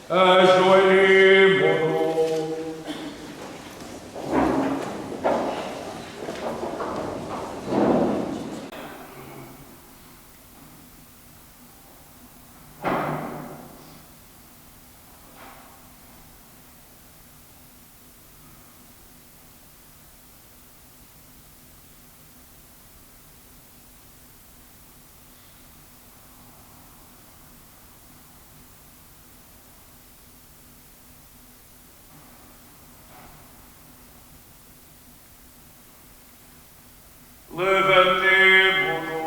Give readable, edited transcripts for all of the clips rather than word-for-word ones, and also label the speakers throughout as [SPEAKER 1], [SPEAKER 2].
[SPEAKER 1] Ajoelhemo-nos. Levantemo-nos.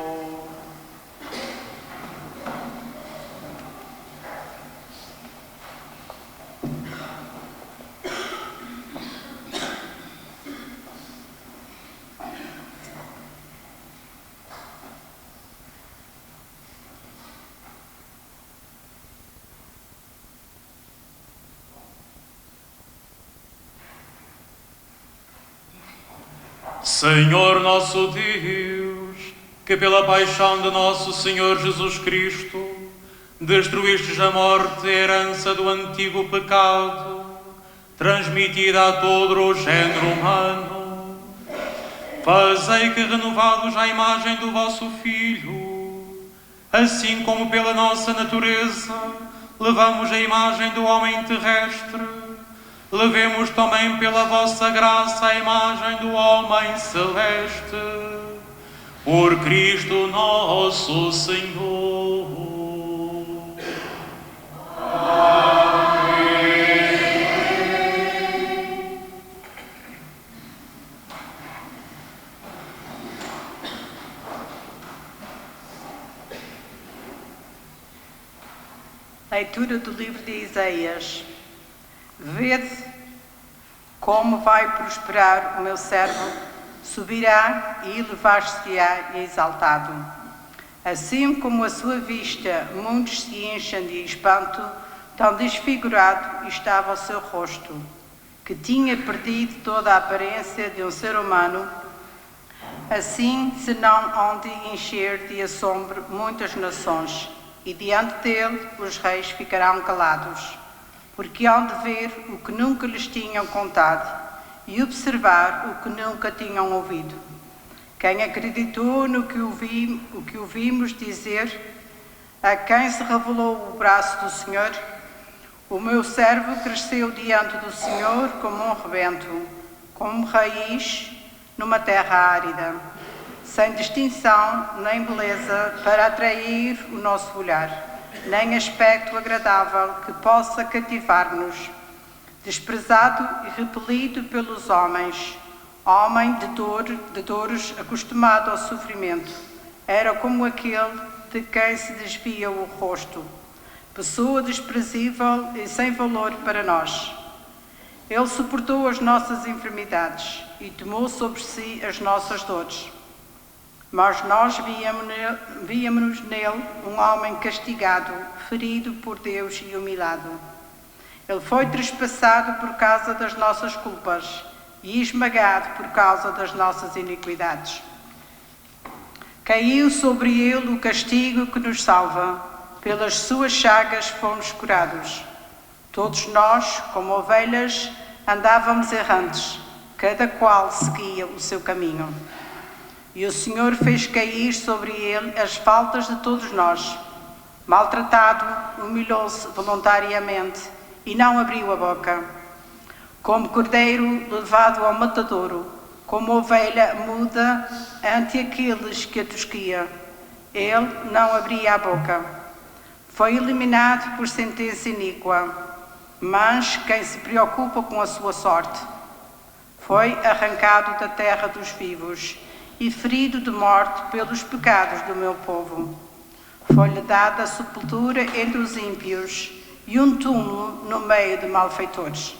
[SPEAKER 2] Senhor nosso Deus, que pela paixão de nosso Senhor Jesus Cristo destruístes a morte e a herança do antigo pecado, transmitida a todo o género humano, fazei que, renovados à imagem do vosso Filho, assim como pela nossa natureza levamos a imagem do homem terrestre, levemos também pela vossa graça a imagem do homem celeste. Por Cristo nosso Senhor. Amém.
[SPEAKER 3] Leitura do livro de Isaías. Vede como vai prosperar o meu servo, subirá e elevar-se-á exaltado. Assim como a sua vista mundos se enchem de espanto, tão desfigurado estava o seu rosto, que tinha perdido toda a aparência de um ser humano. Assim se não hão de encher de assombro muitas nações, e diante dele os reis ficarão calados, porque hão de ver o que nunca lhes tinham contado e observar o que nunca tinham ouvido. Quem acreditou no que ouvimos dizer, a quem se revelou o braço do Senhor? O meu servo cresceu diante do Senhor como um rebento, como raiz numa terra árida, sem distinção nem beleza para atrair o nosso olhar, nem aspecto agradável que possa cativar-nos. Desprezado e repelido pelos homens, homem de dores, acostumado ao sofrimento, era como aquele de quem se desvia o rosto, pessoa desprezível e sem valor para nós. Ele suportou as nossas enfermidades e tomou sobre si as nossas dores. Mas nós víamos nele um homem castigado, ferido por Deus e humilhado. Ele foi trespassado por causa das nossas culpas e esmagado por causa das nossas iniquidades. Caiu sobre ele o castigo que nos salva, pelas suas chagas fomos curados. Todos nós, como ovelhas, andávamos errantes, cada qual seguia o seu caminho. E o Senhor fez cair sobre ele as faltas de todos nós. Maltratado, humilhou-se voluntariamente e não abriu a boca. Como cordeiro levado ao matadouro, como ovelha muda ante aqueles que a tosquia, ele não abria a boca. Foi eliminado por sentença iníqua, mas quem se preocupa com a sua sorte? Foi arrancado da terra dos vivos e ferido de morte pelos pecados do meu povo. Foi-lhe dada a sepultura entre os ímpios e um túmulo no meio de malfeitores.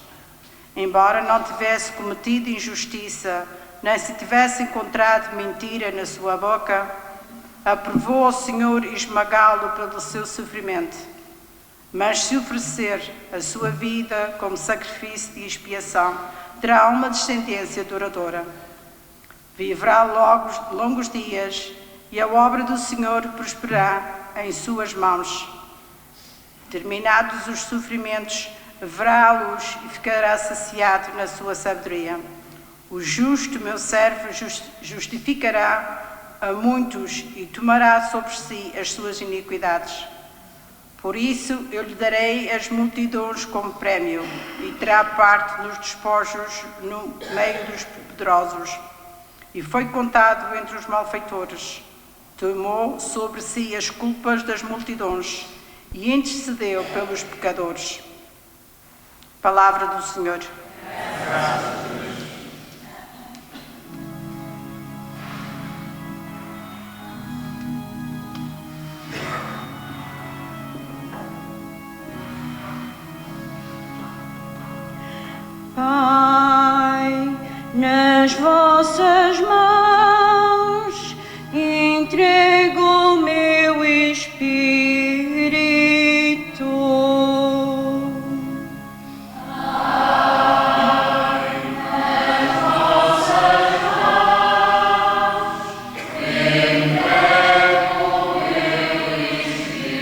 [SPEAKER 3] Embora não tivesse cometido injustiça, nem se tivesse encontrado mentira na sua boca, aprovou ao Senhor esmagá-lo pelo seu sofrimento. Mas se oferecer a sua vida como sacrifício de expiação, terá uma descendência duradoura. Viverá longos dias e a obra do Senhor prosperará em suas mãos. Terminados os sofrimentos, verá-los e ficará saciado na sua sabedoria. O justo, meu servo, justificará a muitos e tomará sobre si as suas iniquidades. Por isso eu lhe darei as multidões como prémio e terá parte nos despojos no meio dos poderosos. E foi contado entre os malfeitores. Tomou sobre si as culpas das multidões e intercedeu pelos pecadores. Palavra do Senhor.
[SPEAKER 4] Pai, nas vossas mãos entrego o meu espírito. Pai, nas vossas mãos entrego o meu espírito.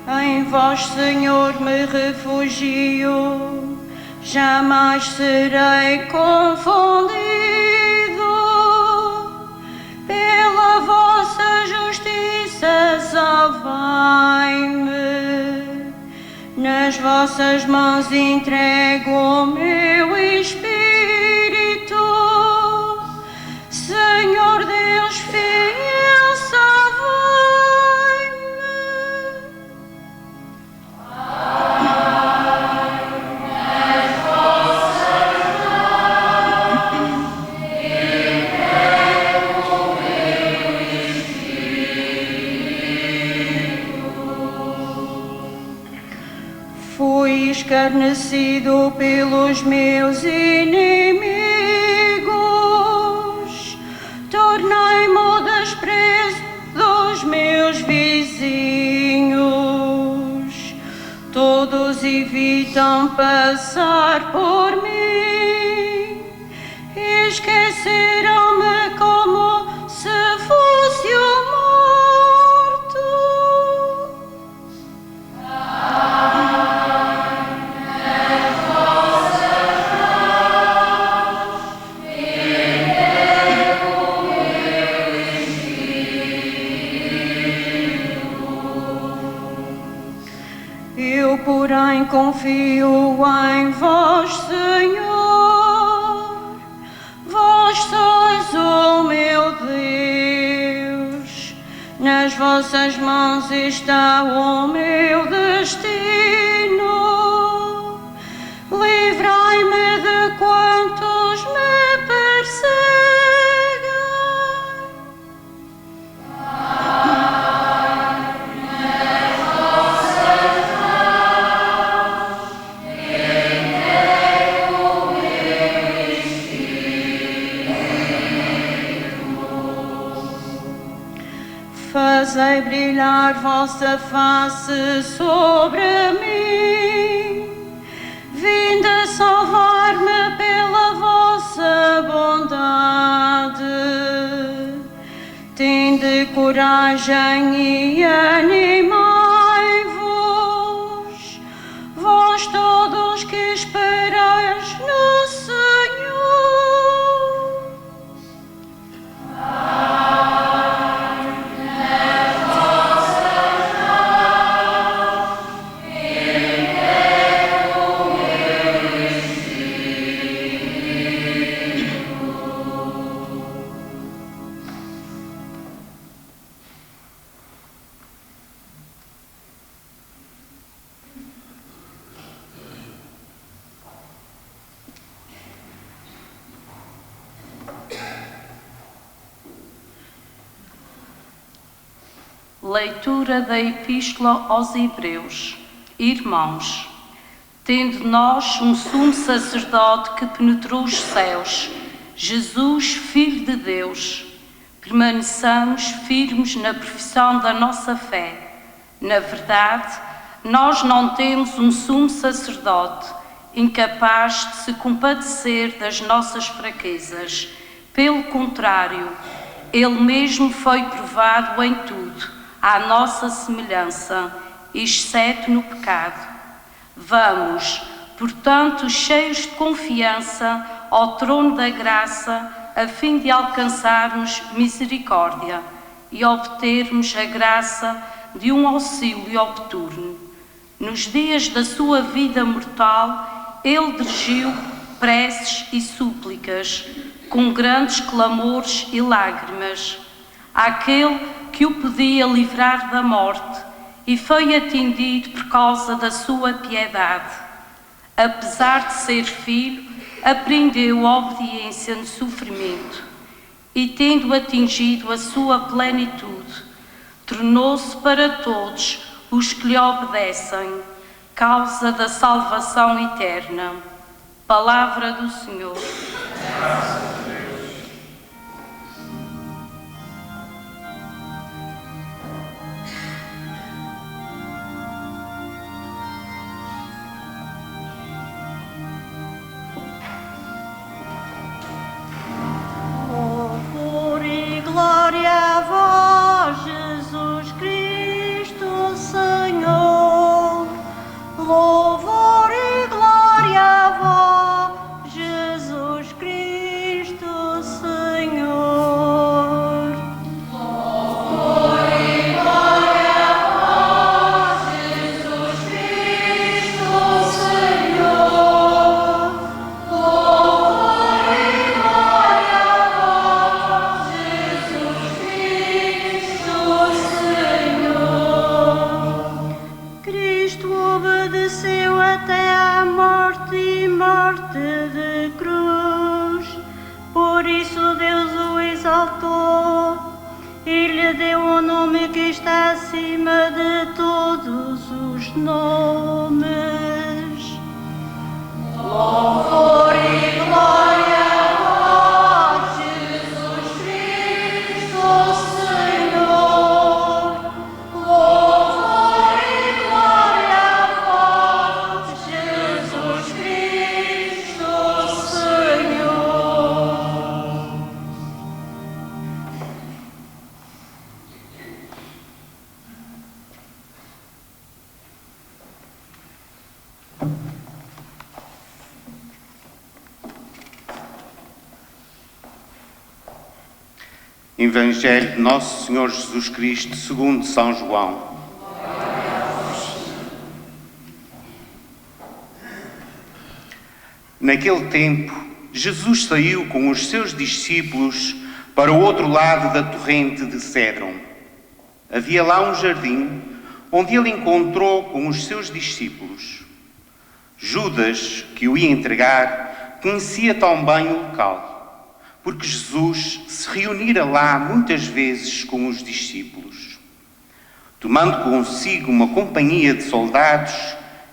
[SPEAKER 4] Em vós, Senhor, me refugio, jamais serei confundido. Pela vossa justiça salvai-me. Nas vossas mãos entrego o meu espírito. Senhor Deus fiel, salvai-me. Fui escarnecido pelos meus inimigos, tornei-me o desprezo dos meus vizinhos. Todos evitam passar por mim, esqueceram-me como se fosse o morto. Eu, porém, confio em vós, Senhor. Vós sois o meu Deus. Nas vossas mãos está o meu destino. Livrai-me de quantos me perseguem. Fazei brilhar vossa face sobre mim, vinde salvar-me pela vossa bondade. Tende coragem e animai-vos, vós todos que esperais no Senhor.
[SPEAKER 5] Leitura da Epístola aos Hebreus. Irmãos, tendo nós um sumo sacerdote que penetrou os céus, Jesus, Filho de Deus, permaneçamos firmes na profissão da nossa fé. Na verdade, nós não temos um sumo sacerdote incapaz de se compadecer das nossas fraquezas. Pelo contrário, ele mesmo foi provado em tudo, à nossa semelhança, exceto no pecado. Vamos, portanto, cheios de confiança, ao trono da graça, a fim de alcançarmos misericórdia e obtermos a graça de um auxílio oportuno. Nos dias da sua vida mortal, ele dirigiu preces e súplicas, com grandes clamores e lágrimas, àquele que o podia livrar da morte, e foi atendido por causa da sua piedade. Apesar de ser filho, aprendeu a obediência no sofrimento, e tendo atingido a sua plenitude, tornou-se para todos os que lhe obedecem, causa da salvação eterna. Palavra do Senhor.
[SPEAKER 4] Louvor e glória a vós, Jesus Cristo, Senhor. Louvor e glória a vós, Jesus Cristo, Senhor. Louvor e glória a vós, Jesus Cristo, Senhor. Louvor e glória a vós, Jesus Cristo, Senhor. Cristo obedeceu até à morte e morte de cruz. Por isso Deus o exaltou e lhe deu o nome que está acima de todos os nomes. Louvor e glória a vós, Jesus Cristo, Senhor. Louvor e glória a vós, Jesus Cristo, Senhor.
[SPEAKER 6] Evangelho de Nosso Senhor Jesus Cristo segundo São João. Naquele tempo, Jesus saiu com os seus discípulos para o outro lado da torrente de Cédron. Havia lá um jardim onde ele encontrou com os seus discípulos. Judas, que o ia entregar, conhecia tão bem o local, porque Jesus se reunira lá muitas vezes com os discípulos. Tomando consigo uma companhia de soldados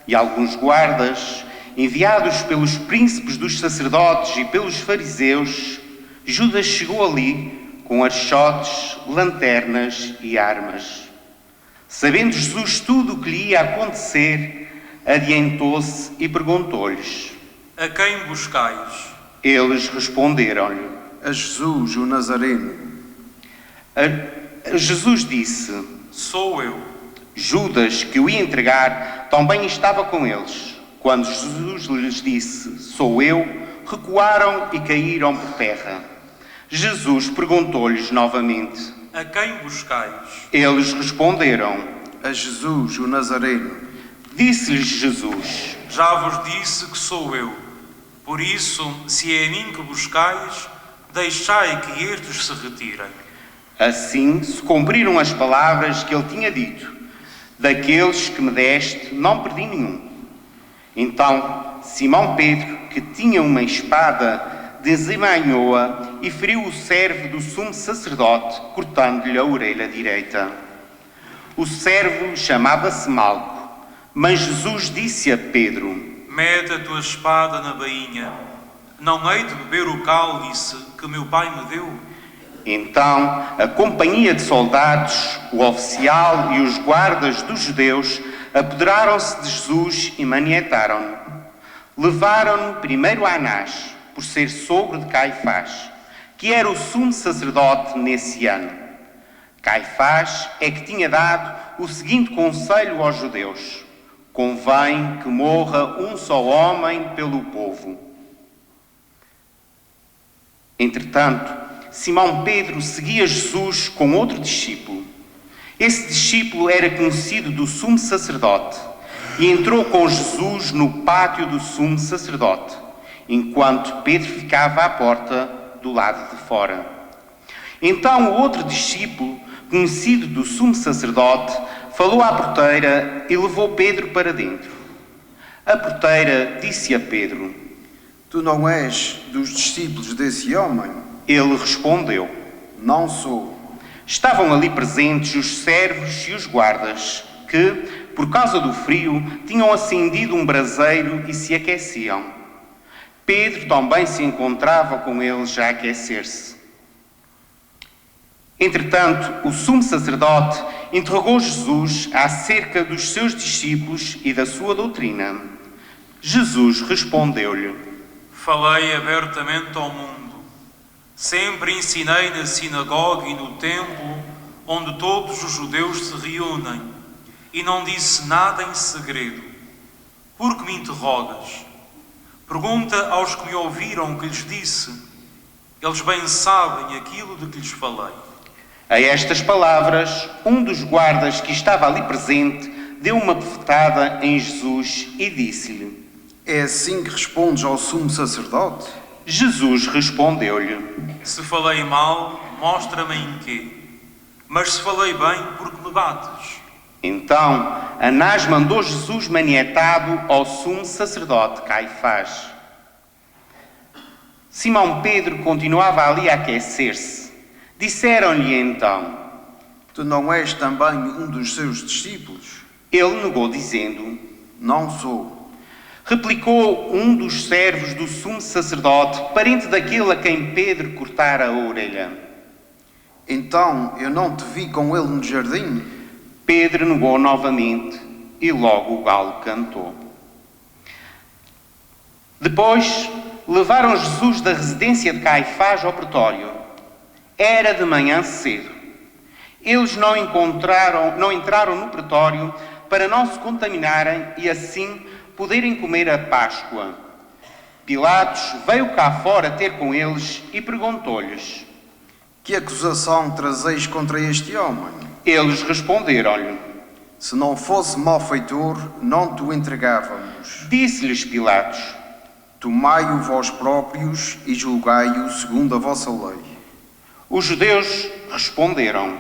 [SPEAKER 6] e alguns guardas, enviados pelos príncipes dos sacerdotes e pelos fariseus, Judas chegou ali com archotes, lanternas e armas. Sabendo Jesus tudo o que lhe ia acontecer, adiantou-se e perguntou-lhes:
[SPEAKER 2] A quem buscais?
[SPEAKER 6] Eles responderam-lhe:
[SPEAKER 7] A Jesus, o Nazareno.
[SPEAKER 6] Jesus disse:
[SPEAKER 2] Sou eu.
[SPEAKER 6] Judas, que o ia entregar, também estava com eles. Quando Jesus lhes disse: Sou eu, recuaram e caíram por terra. Jesus perguntou-lhes novamente:
[SPEAKER 2] A quem buscais?
[SPEAKER 6] Eles responderam:
[SPEAKER 7] A Jesus, o Nazareno.
[SPEAKER 6] Disse-lhes Jesus:
[SPEAKER 2] Já vos disse que sou eu. Por isso, se é a mim que buscais, deixai que estes se retirem.
[SPEAKER 6] Assim se cumpriram as palavras que ele tinha dito: Daqueles que me deste, não perdi nenhum. Então Simão Pedro, que tinha uma espada, desembainhou-a e feriu o servo do sumo sacerdote, cortando-lhe a orelha direita. O servo chamava-se Malco, mas Jesus disse a Pedro:
[SPEAKER 2] Mete a tua espada na bainha. Não hei de beber o cálice que meu pai me deu?
[SPEAKER 6] Então a companhia de soldados, o oficial e os guardas dos judeus apoderaram-se de Jesus e manietaram-no. Levaram-no primeiro a Anás, por ser sogro de Caifás, que era o sumo sacerdote nesse ano. Caifás é que tinha dado o seguinte conselho aos judeus: convém que morra um só homem pelo povo. Entretanto, Simão Pedro seguia Jesus com outro discípulo. Esse discípulo era conhecido do sumo sacerdote e entrou com Jesus no pátio do sumo sacerdote, enquanto Pedro ficava à porta do lado de fora. Então o outro discípulo, conhecido do sumo sacerdote, falou à porteira e levou Pedro para dentro. A porteira disse a Pedro:
[SPEAKER 7] Tu não és dos discípulos desse homem?
[SPEAKER 6] Ele respondeu:
[SPEAKER 7] Não sou.
[SPEAKER 6] Estavam ali presentes os servos e os guardas, que, por causa do frio, tinham acendido um braseiro e se aqueciam. Pedro também se encontrava com eles a aquecer-se. Entretanto, o sumo sacerdote interrogou Jesus acerca dos seus discípulos e da sua doutrina. Jesus respondeu-lhe:
[SPEAKER 2] Falei abertamente ao mundo. Sempre ensinei na sinagoga e no templo, onde todos os judeus se reúnem, e não disse nada em segredo. Por que me interrogas? Pergunta aos que me ouviram o que lhes disse. Eles bem sabem aquilo de que lhes falei.
[SPEAKER 6] A estas palavras, um dos guardas que estava ali presente deu uma bofetada em Jesus e disse-lhe:
[SPEAKER 7] É assim que respondes ao sumo sacerdote?
[SPEAKER 6] Jesus respondeu-lhe:
[SPEAKER 2] Se falei mal, mostra-me em quê? Mas se falei bem, por que me bates?
[SPEAKER 6] Então, Anás mandou Jesus manietado ao sumo sacerdote Caifás. Simão Pedro continuava ali a aquecer-se. Disseram-lhe então:
[SPEAKER 7] Tu não és também um dos seus discípulos?
[SPEAKER 6] Ele negou, dizendo:
[SPEAKER 7] Não sou.
[SPEAKER 6] Replicou um dos servos do sumo sacerdote, parente daquele a quem Pedro cortara a orelha:
[SPEAKER 7] Então eu não te vi com ele no jardim?
[SPEAKER 6] Pedro negou novamente e logo o galo cantou. Depois levaram Jesus da residência de Caifás ao pretório. Era de manhã cedo. Eles não entraram no pretório para não se contaminarem e assim poderem comer a Páscoa. Pilatos veio cá fora ter com eles e perguntou-lhes:
[SPEAKER 7] Que acusação trazeis contra este homem?
[SPEAKER 6] Eles responderam-lhe:
[SPEAKER 7] Se não fosse malfeitor, não te o entregávamos.
[SPEAKER 6] Disse-lhes Pilatos:
[SPEAKER 7] Tomai-o vós próprios e julgai-o segundo a vossa lei.
[SPEAKER 6] Os judeus responderam: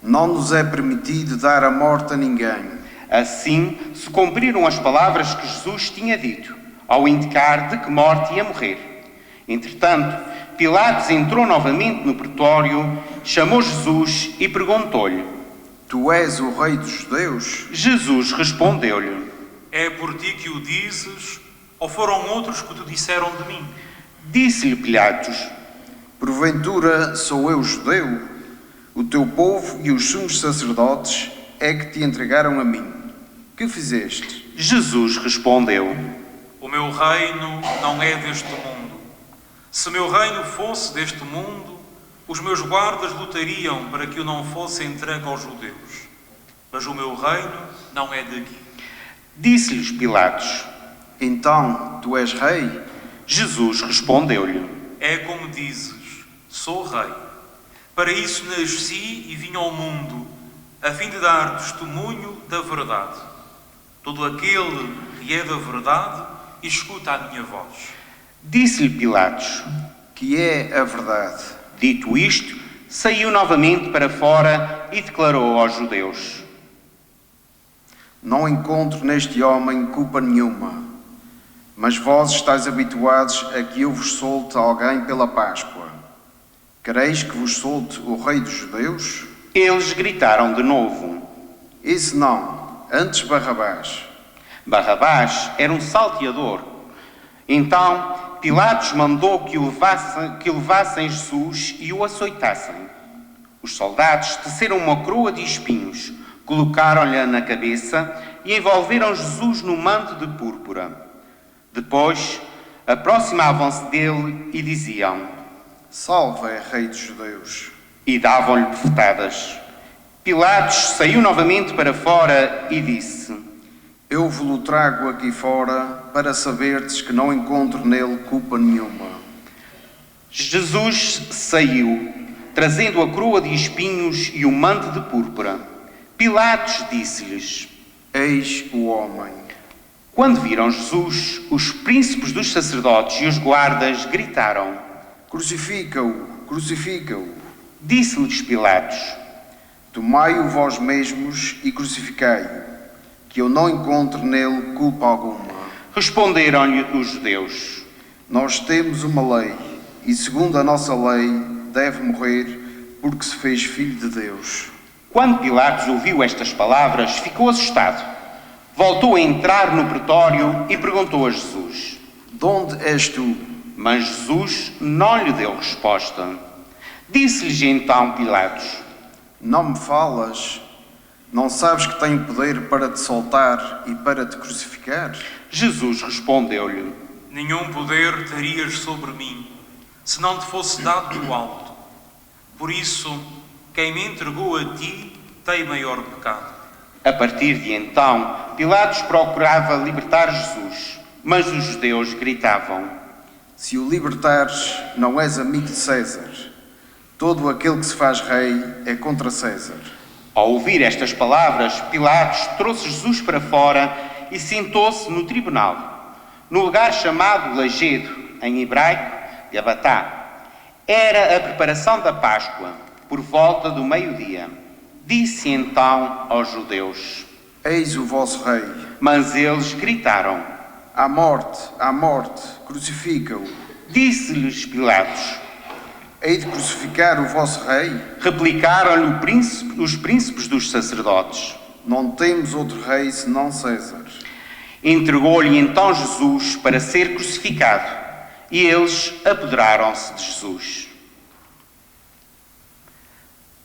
[SPEAKER 7] Não nos é permitido dar a morte a ninguém.
[SPEAKER 6] Assim se cumpriram as palavras que Jesus tinha dito, ao indicar de que morte ia morrer. Entretanto, Pilatos entrou novamente no pretório, chamou Jesus e perguntou-lhe:
[SPEAKER 7] Tu és o rei dos judeus?
[SPEAKER 6] Jesus respondeu-lhe:
[SPEAKER 2] É por ti que o dizes, ou foram outros que te disseram de mim?
[SPEAKER 6] Disse-lhe Pilatos:
[SPEAKER 7] Porventura sou eu judeu? O teu povo e os sumos sacerdotes é que te entregaram a mim. Que fizeste?
[SPEAKER 6] Jesus respondeu:
[SPEAKER 2] O meu reino não é deste mundo. Se meu reino fosse deste mundo, os meus guardas lutariam para que eu não fosse entregue aos judeus. Mas o meu reino não é daqui.
[SPEAKER 6] Disse-lhes Pilatos:
[SPEAKER 7] Então, tu és rei?
[SPEAKER 6] Jesus respondeu-lhe:
[SPEAKER 2] É como dizes, sou rei. Para isso nasci e vim ao mundo, a fim de dar testemunho da verdade. Todo aquele que é da verdade, escuta a minha voz.
[SPEAKER 6] Disse-lhe Pilatos:
[SPEAKER 7] Que é a verdade?
[SPEAKER 6] Dito isto, saiu novamente para fora e declarou aos judeus:
[SPEAKER 7] Não encontro neste homem culpa nenhuma, mas vós estáis habituados a que eu vos solte alguém pela Páscoa. Quereis que vos solte o rei dos judeus?
[SPEAKER 6] Eles gritaram de novo:
[SPEAKER 7] Esse não, antes Barrabás.
[SPEAKER 6] Barrabás era um salteador. Então Pilatos mandou que levassem Jesus e o açoitassem. Os soldados teceram uma coroa de espinhos, colocaram-lhe na cabeça e envolveram Jesus no manto de púrpura. Depois aproximavam-se dele e diziam:
[SPEAKER 7] Salve, Rei dos Judeus.
[SPEAKER 6] E davam-lhe bofetadas. Pilatos saiu novamente para fora e disse:
[SPEAKER 7] Eu vos-lo trago aqui fora para saberdes que não encontro nele culpa nenhuma.
[SPEAKER 6] Jesus saiu, trazendo a coroa de espinhos e o manto de púrpura. Pilatos disse-lhes:
[SPEAKER 7] Eis o homem.
[SPEAKER 6] Quando viram Jesus, os príncipes dos sacerdotes e os guardas gritaram:
[SPEAKER 7] Crucifica-o, crucifica-o.
[SPEAKER 6] Disse-lhes Pilatos:
[SPEAKER 7] Tomai-o vós mesmos e crucificai-o, que eu não encontro nele culpa alguma.
[SPEAKER 6] Responderam-lhe os judeus:
[SPEAKER 7] Nós temos uma lei, e segundo a nossa lei, deve morrer porque se fez filho de Deus.
[SPEAKER 6] Quando Pilatos ouviu estas palavras, ficou assustado. Voltou a entrar no pretório e perguntou a Jesus:
[SPEAKER 7] De onde és tu?
[SPEAKER 6] Mas Jesus não lhe deu resposta. Disse-lhes então Pilatos:
[SPEAKER 7] Não me falas? Não sabes que tenho poder para te soltar e para te crucificar?
[SPEAKER 6] Jesus respondeu-lhe:
[SPEAKER 1] Nenhum poder terias sobre mim, se não te fosse dado do alto. Por isso, quem me entregou a ti tem maior pecado.
[SPEAKER 6] A partir de então, Pilatos procurava libertar Jesus, mas os judeus gritavam:
[SPEAKER 7] Se o libertares, não és amigo de César. Todo aquele que se faz rei é contra César.
[SPEAKER 6] Ao ouvir estas palavras, Pilatos trouxe Jesus para fora e sentou-se no tribunal, no lugar chamado Lajedo, em hebraico, Gabatá. Era a preparação da Páscoa, por volta do meio-dia. Disse então aos judeus:
[SPEAKER 7] Eis o vosso rei.
[SPEAKER 6] Mas eles gritaram:
[SPEAKER 7] À morte, crucifica-o.
[SPEAKER 6] Disse-lhes Pilatos:
[SPEAKER 7] Hei de crucificar o vosso rei?
[SPEAKER 6] Replicaram-lhe os príncipes dos sacerdotes:
[SPEAKER 7] Não temos outro rei senão César.
[SPEAKER 6] Entregou-lhe então Jesus para ser crucificado, e eles apoderaram-se de Jesus.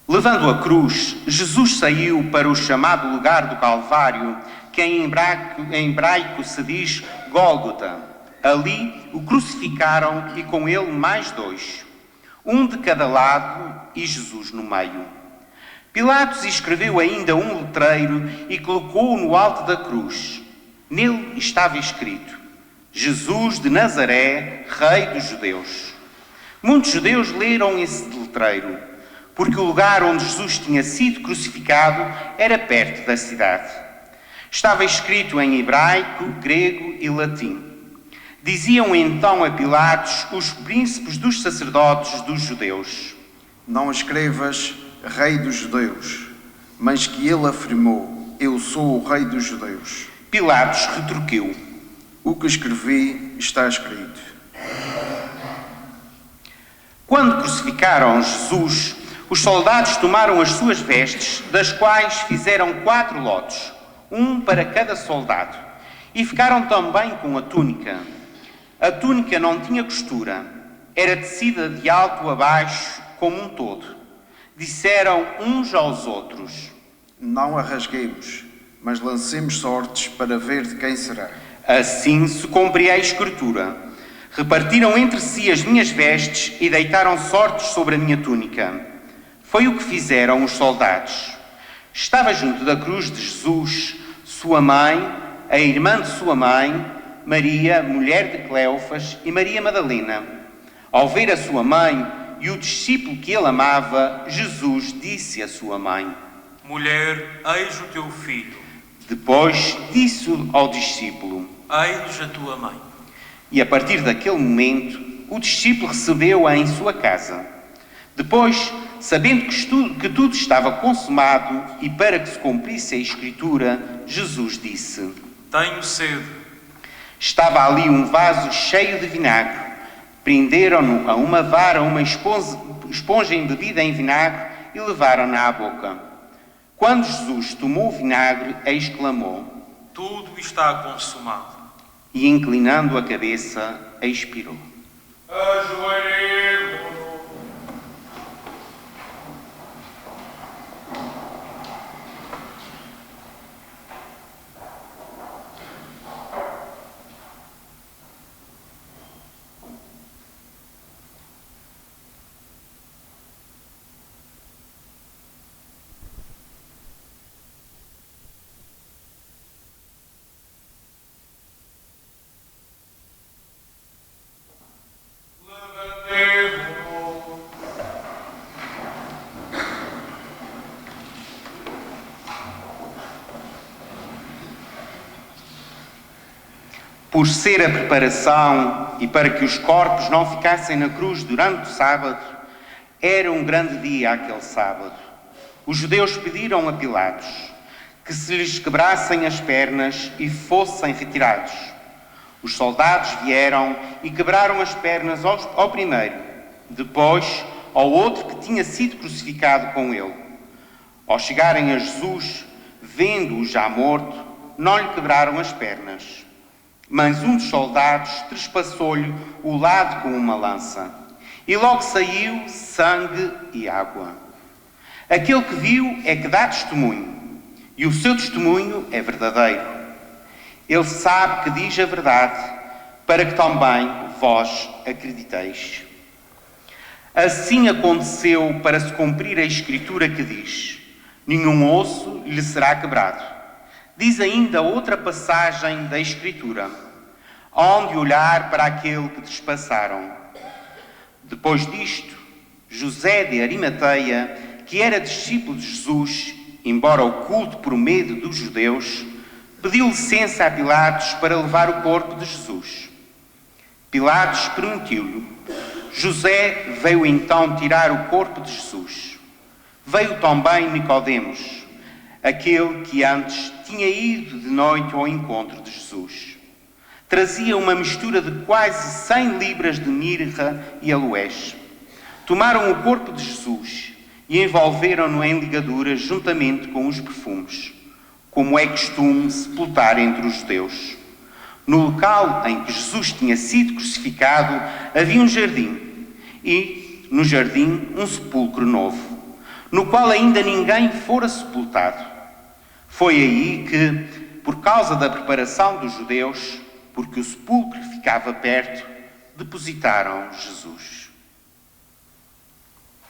[SPEAKER 6] Levando a cruz, Jesus saiu para o chamado lugar do Calvário, que em hebraico se diz Gólgota. Ali o crucificaram e com ele mais dois, um de cada lado e Jesus no meio. Pilatos escreveu ainda um letreiro e colocou-o no alto da cruz. Nele estava escrito: Jesus de Nazaré, Rei dos Judeus. Muitos judeus leram esse letreiro, porque o lugar onde Jesus tinha sido crucificado era perto da cidade. Estava escrito em hebraico, grego e latim. Diziam então a Pilatos os príncipes dos sacerdotes dos judeus:
[SPEAKER 7] Não escrevas Rei dos Judeus, mas que ele afirmou: Eu sou o Rei dos Judeus.
[SPEAKER 6] Pilatos retorquiu:
[SPEAKER 7] O que escrevi está escrito.
[SPEAKER 6] Quando crucificaram Jesus, os soldados tomaram as suas vestes, das quais fizeram 4 lotes, um para cada soldado, e ficaram também com a túnica. A túnica não tinha costura, era tecida de alto a baixo como um todo. Disseram uns aos outros:
[SPEAKER 7] Não a rasguemos, mas lancemos sortes para ver de quem será.
[SPEAKER 6] Assim se cumpria a Escritura. Repartiram entre si as minhas vestes e deitaram sortes sobre a minha túnica. Foi o que fizeram os soldados. Estava junto da cruz de Jesus sua mãe, a irmã de sua mãe, Maria, mulher de Cleofas, e Maria Madalena. Ao ver a sua mãe e o discípulo que ele amava, Jesus disse à sua mãe:
[SPEAKER 1] Mulher, eis o teu filho.
[SPEAKER 6] Depois disse ao discípulo:
[SPEAKER 1] Eis a tua mãe.
[SPEAKER 6] E a partir daquele momento, o discípulo recebeu-a em sua casa. Depois, sabendo que tudo estava consumado e para que se cumprisse a Escritura, Jesus disse:
[SPEAKER 1] Tenho sede.
[SPEAKER 6] Estava ali um vaso cheio de vinagre. Prenderam-no a uma vara, uma esponja embebida em vinagre, e levaram-na à boca. Quando Jesus tomou o vinagre, exclamou:
[SPEAKER 1] Tudo está consumado.
[SPEAKER 6] E inclinando a cabeça, expirou.
[SPEAKER 1] Ajoelhemo-nos.
[SPEAKER 6] por ser a preparação e para que os corpos não ficassem na cruz durante o sábado, era um grande dia aquele sábado. Os judeus pediram a Pilatos que se lhes quebrassem as pernas e fossem retirados. Os soldados vieram e quebraram as pernas ao primeiro, depois ao outro que tinha sido crucificado com ele. Ao chegarem a Jesus, vendo-o já morto, não lhe quebraram as pernas. Mas um dos soldados trespassou-lhe o lado com uma lança, e logo saiu sangue e água. Aquele que viu é que dá testemunho, e o seu testemunho é verdadeiro. Ele sabe que diz a verdade, para que também vós acrediteis. Assim aconteceu para se cumprir a Escritura que diz: nenhum osso lhe será quebrado. Diz ainda outra passagem da Escritura: onde olhar para aquele que trespassaram. Depois disto, José de Arimateia, que era discípulo de Jesus, embora oculto por medo dos judeus, pediu licença a Pilatos para levar o corpo de Jesus. Pilatos permitiu-lhe. José veio então tirar o corpo de Jesus. Veio também Nicodemos, aquele que antes tinha ido de noite ao encontro de Jesus. Trazia uma mistura de quase 100 libras de mirra e aloés. Tomaram o corpo de Jesus e envolveram-no em ligaduras juntamente com os perfumes, como é costume sepultar entre os judeus. No local em que Jesus tinha sido crucificado havia um jardim, e no jardim um sepulcro novo, no qual ainda ninguém fora sepultado. Foi aí que, por causa da preparação dos judeus, porque o sepulcro ficava perto, depositaram Jesus.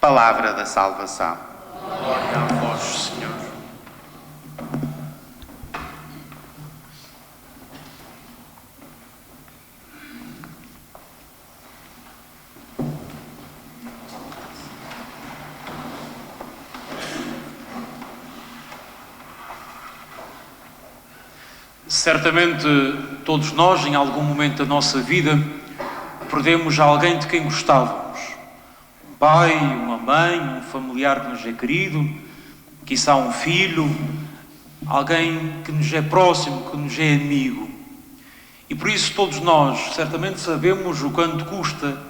[SPEAKER 6] Palavra da salvação.
[SPEAKER 2] Glória a vós, Senhor. Certamente todos nós, em algum momento da nossa vida, perdemos alguém de quem gostávamos. Um pai, uma mãe, um familiar que nos é querido, quiçá um filho, alguém que nos é próximo, que nos é amigo. E por isso todos nós certamente sabemos o quanto custa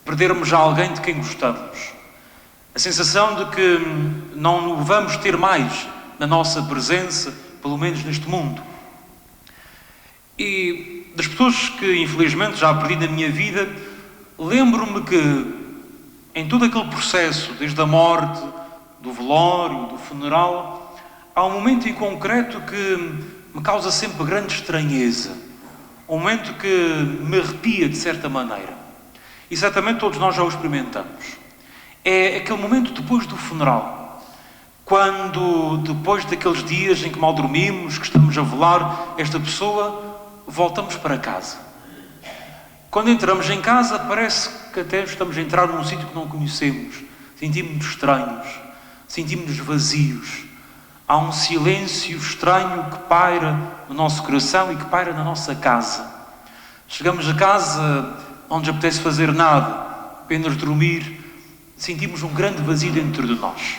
[SPEAKER 2] perdermos alguém de quem gostamos. A sensação de que não o vamos ter mais na nossa presença, pelo menos neste mundo. E das pessoas que infelizmente já perdi na minha vida, lembro-me que em todo aquele processo, desde a morte, do velório, do funeral, há um momento em concreto que me causa sempre grande estranheza. Um momento que me arrepia de certa maneira. E certamente todos nós já o experimentamos. É aquele momento depois do funeral. Quando, depois daqueles dias em que mal dormimos, que estamos a velar esta pessoa, voltamos para casa. Quando entramos em casa, parece que até estamos a entrar num sítio que não conhecemos. Sentimos-nos estranhos, sentimos-nos vazios. Há um silêncio estranho que paira no nosso coração e que paira na nossa casa. Chegamos a casa, não nos apetece fazer nada, apenas dormir. Sentimos um grande vazio dentro de nós.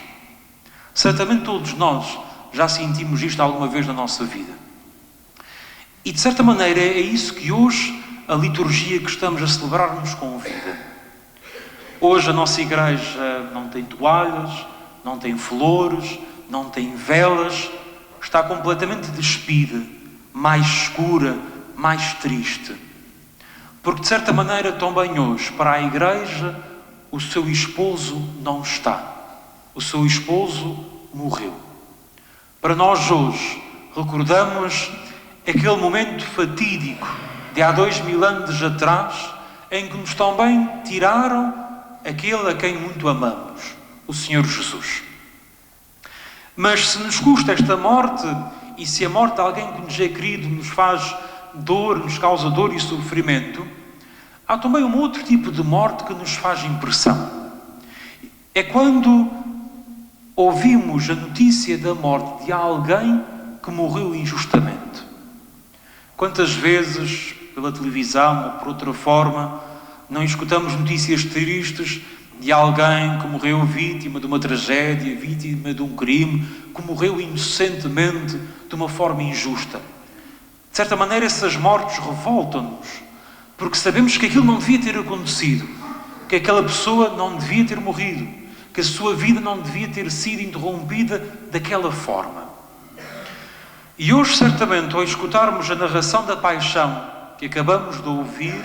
[SPEAKER 2] Certamente todos nós já sentimos isto alguma vez na nossa vida. E de certa maneira é isso que hoje a liturgia que estamos a celebrar nos convida. Hoje a nossa igreja não tem toalhas, não tem flores, não tem velas, está completamente despida, mais escura, mais triste. Porque de certa maneira também hoje, para a igreja, o seu esposo não está. O seu esposo morreu. Para nós hoje, recordamos aquele momento fatídico de há 2000 anos atrás, em que nos também tiraram aquele a quem muito amamos, o Senhor Jesus. Mas se nos custa esta morte, e se a morte de alguém que nos é querido nos faz dor, nos causa dor e sofrimento, há também um outro tipo de morte que nos faz impressão. É quando ouvimos a notícia da morte de alguém que morreu injustamente. Quantas vezes
[SPEAKER 1] pela televisão ou por outra forma, não escutamos notícias tristes de alguém que morreu vítima de uma tragédia, vítima de um crime, que morreu inocentemente de uma forma injusta. De certa maneira, essas mortes revoltam-nos, porque sabemos que aquilo não devia ter acontecido, que aquela pessoa não devia ter morrido, que a sua vida não devia ter sido interrompida daquela forma. E hoje, certamente, ao escutarmos a narração da paixão que acabamos de ouvir,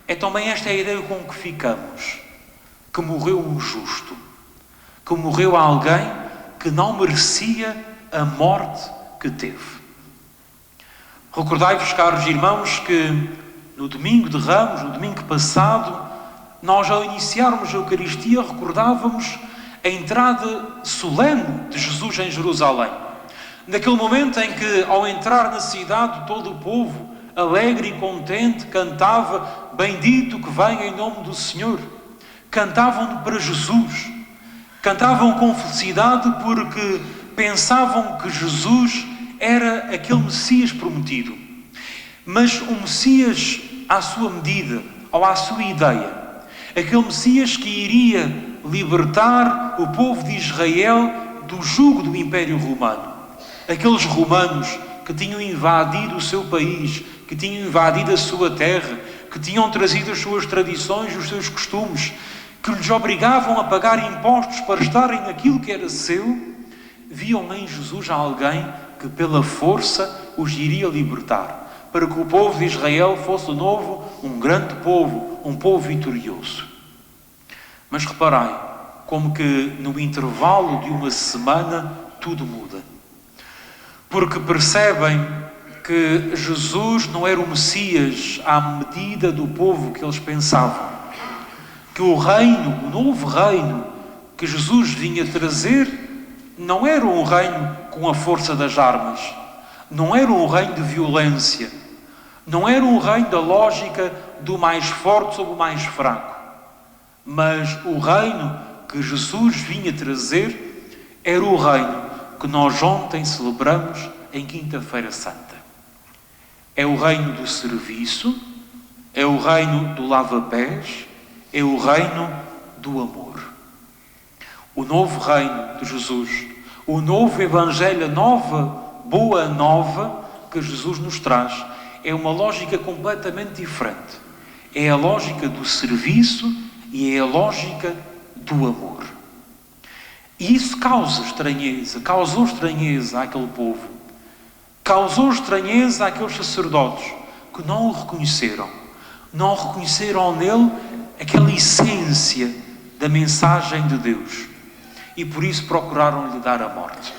[SPEAKER 1] é também esta a ideia com que ficamos, que morreu um justo, que morreu alguém que não merecia a morte que teve. Recordai-vos, caros irmãos, que no domingo de Ramos, no domingo passado, nós ao iniciarmos a Eucaristia recordávamos a entrada solene de Jesus em Jerusalém. Naquele momento em que, ao entrar na cidade, todo o povo, alegre e contente, cantava: bendito que vem em nome do Senhor. Cantavam para Jesus, cantavam com felicidade porque pensavam que Jesus era aquele Messias prometido. Mas um Messias à sua medida, ou à sua ideia. Aquele Messias que iria libertar o povo de Israel do jugo do Império Romano. Aqueles romanos que tinham invadido o seu país, que tinham invadido a sua terra, que tinham trazido as suas tradições, os seus costumes, que lhes obrigavam a pagar impostos para estarem naquilo que era seu, viam em Jesus alguém que pela força os iria libertar, para que o povo de Israel fosse de novo um grande povo, um povo vitorioso. Mas reparai, como que no intervalo de uma semana tudo muda. Porque percebem que Jesus não era o Messias à medida do povo que eles pensavam. Que o reino, o novo reino que Jesus vinha trazer, não era um reino com a força das armas. Não era um reino de violência. Não era um reino da lógica do mais forte sobre o mais fraco. Mas o reino que Jesus vinha trazer era o reino que nós ontem celebramos em Quinta-feira Santa. É o reino do serviço, é o reino do lava-pés, é o reino do amor. O novo reino de Jesus, o novo Evangelho, a nova, boa nova que Jesus nos traz, é uma lógica completamente diferente. É a lógica do serviço e é a lógica do amor. E isso causou estranheza àquele povo. Causou estranheza àqueles sacerdotes que não o reconheceram. Não reconheceram nele aquela essência da mensagem de Deus. E por isso procuraram-lhe dar a morte.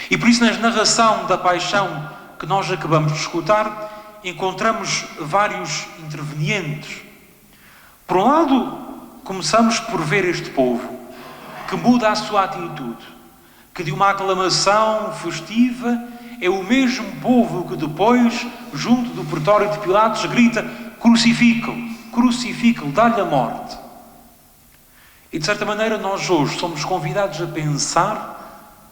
[SPEAKER 1] E por isso, na narração da paixão que nós acabamos de escutar, encontramos vários intervenientes. Por um lado, começamos por ver este povo que muda a sua atitude, que de uma aclamação festiva é o mesmo povo que depois, junto do pretório de Pilatos, grita: crucificam, crucificam, dá-lhe a morte. E de certa maneira nós hoje somos convidados a pensar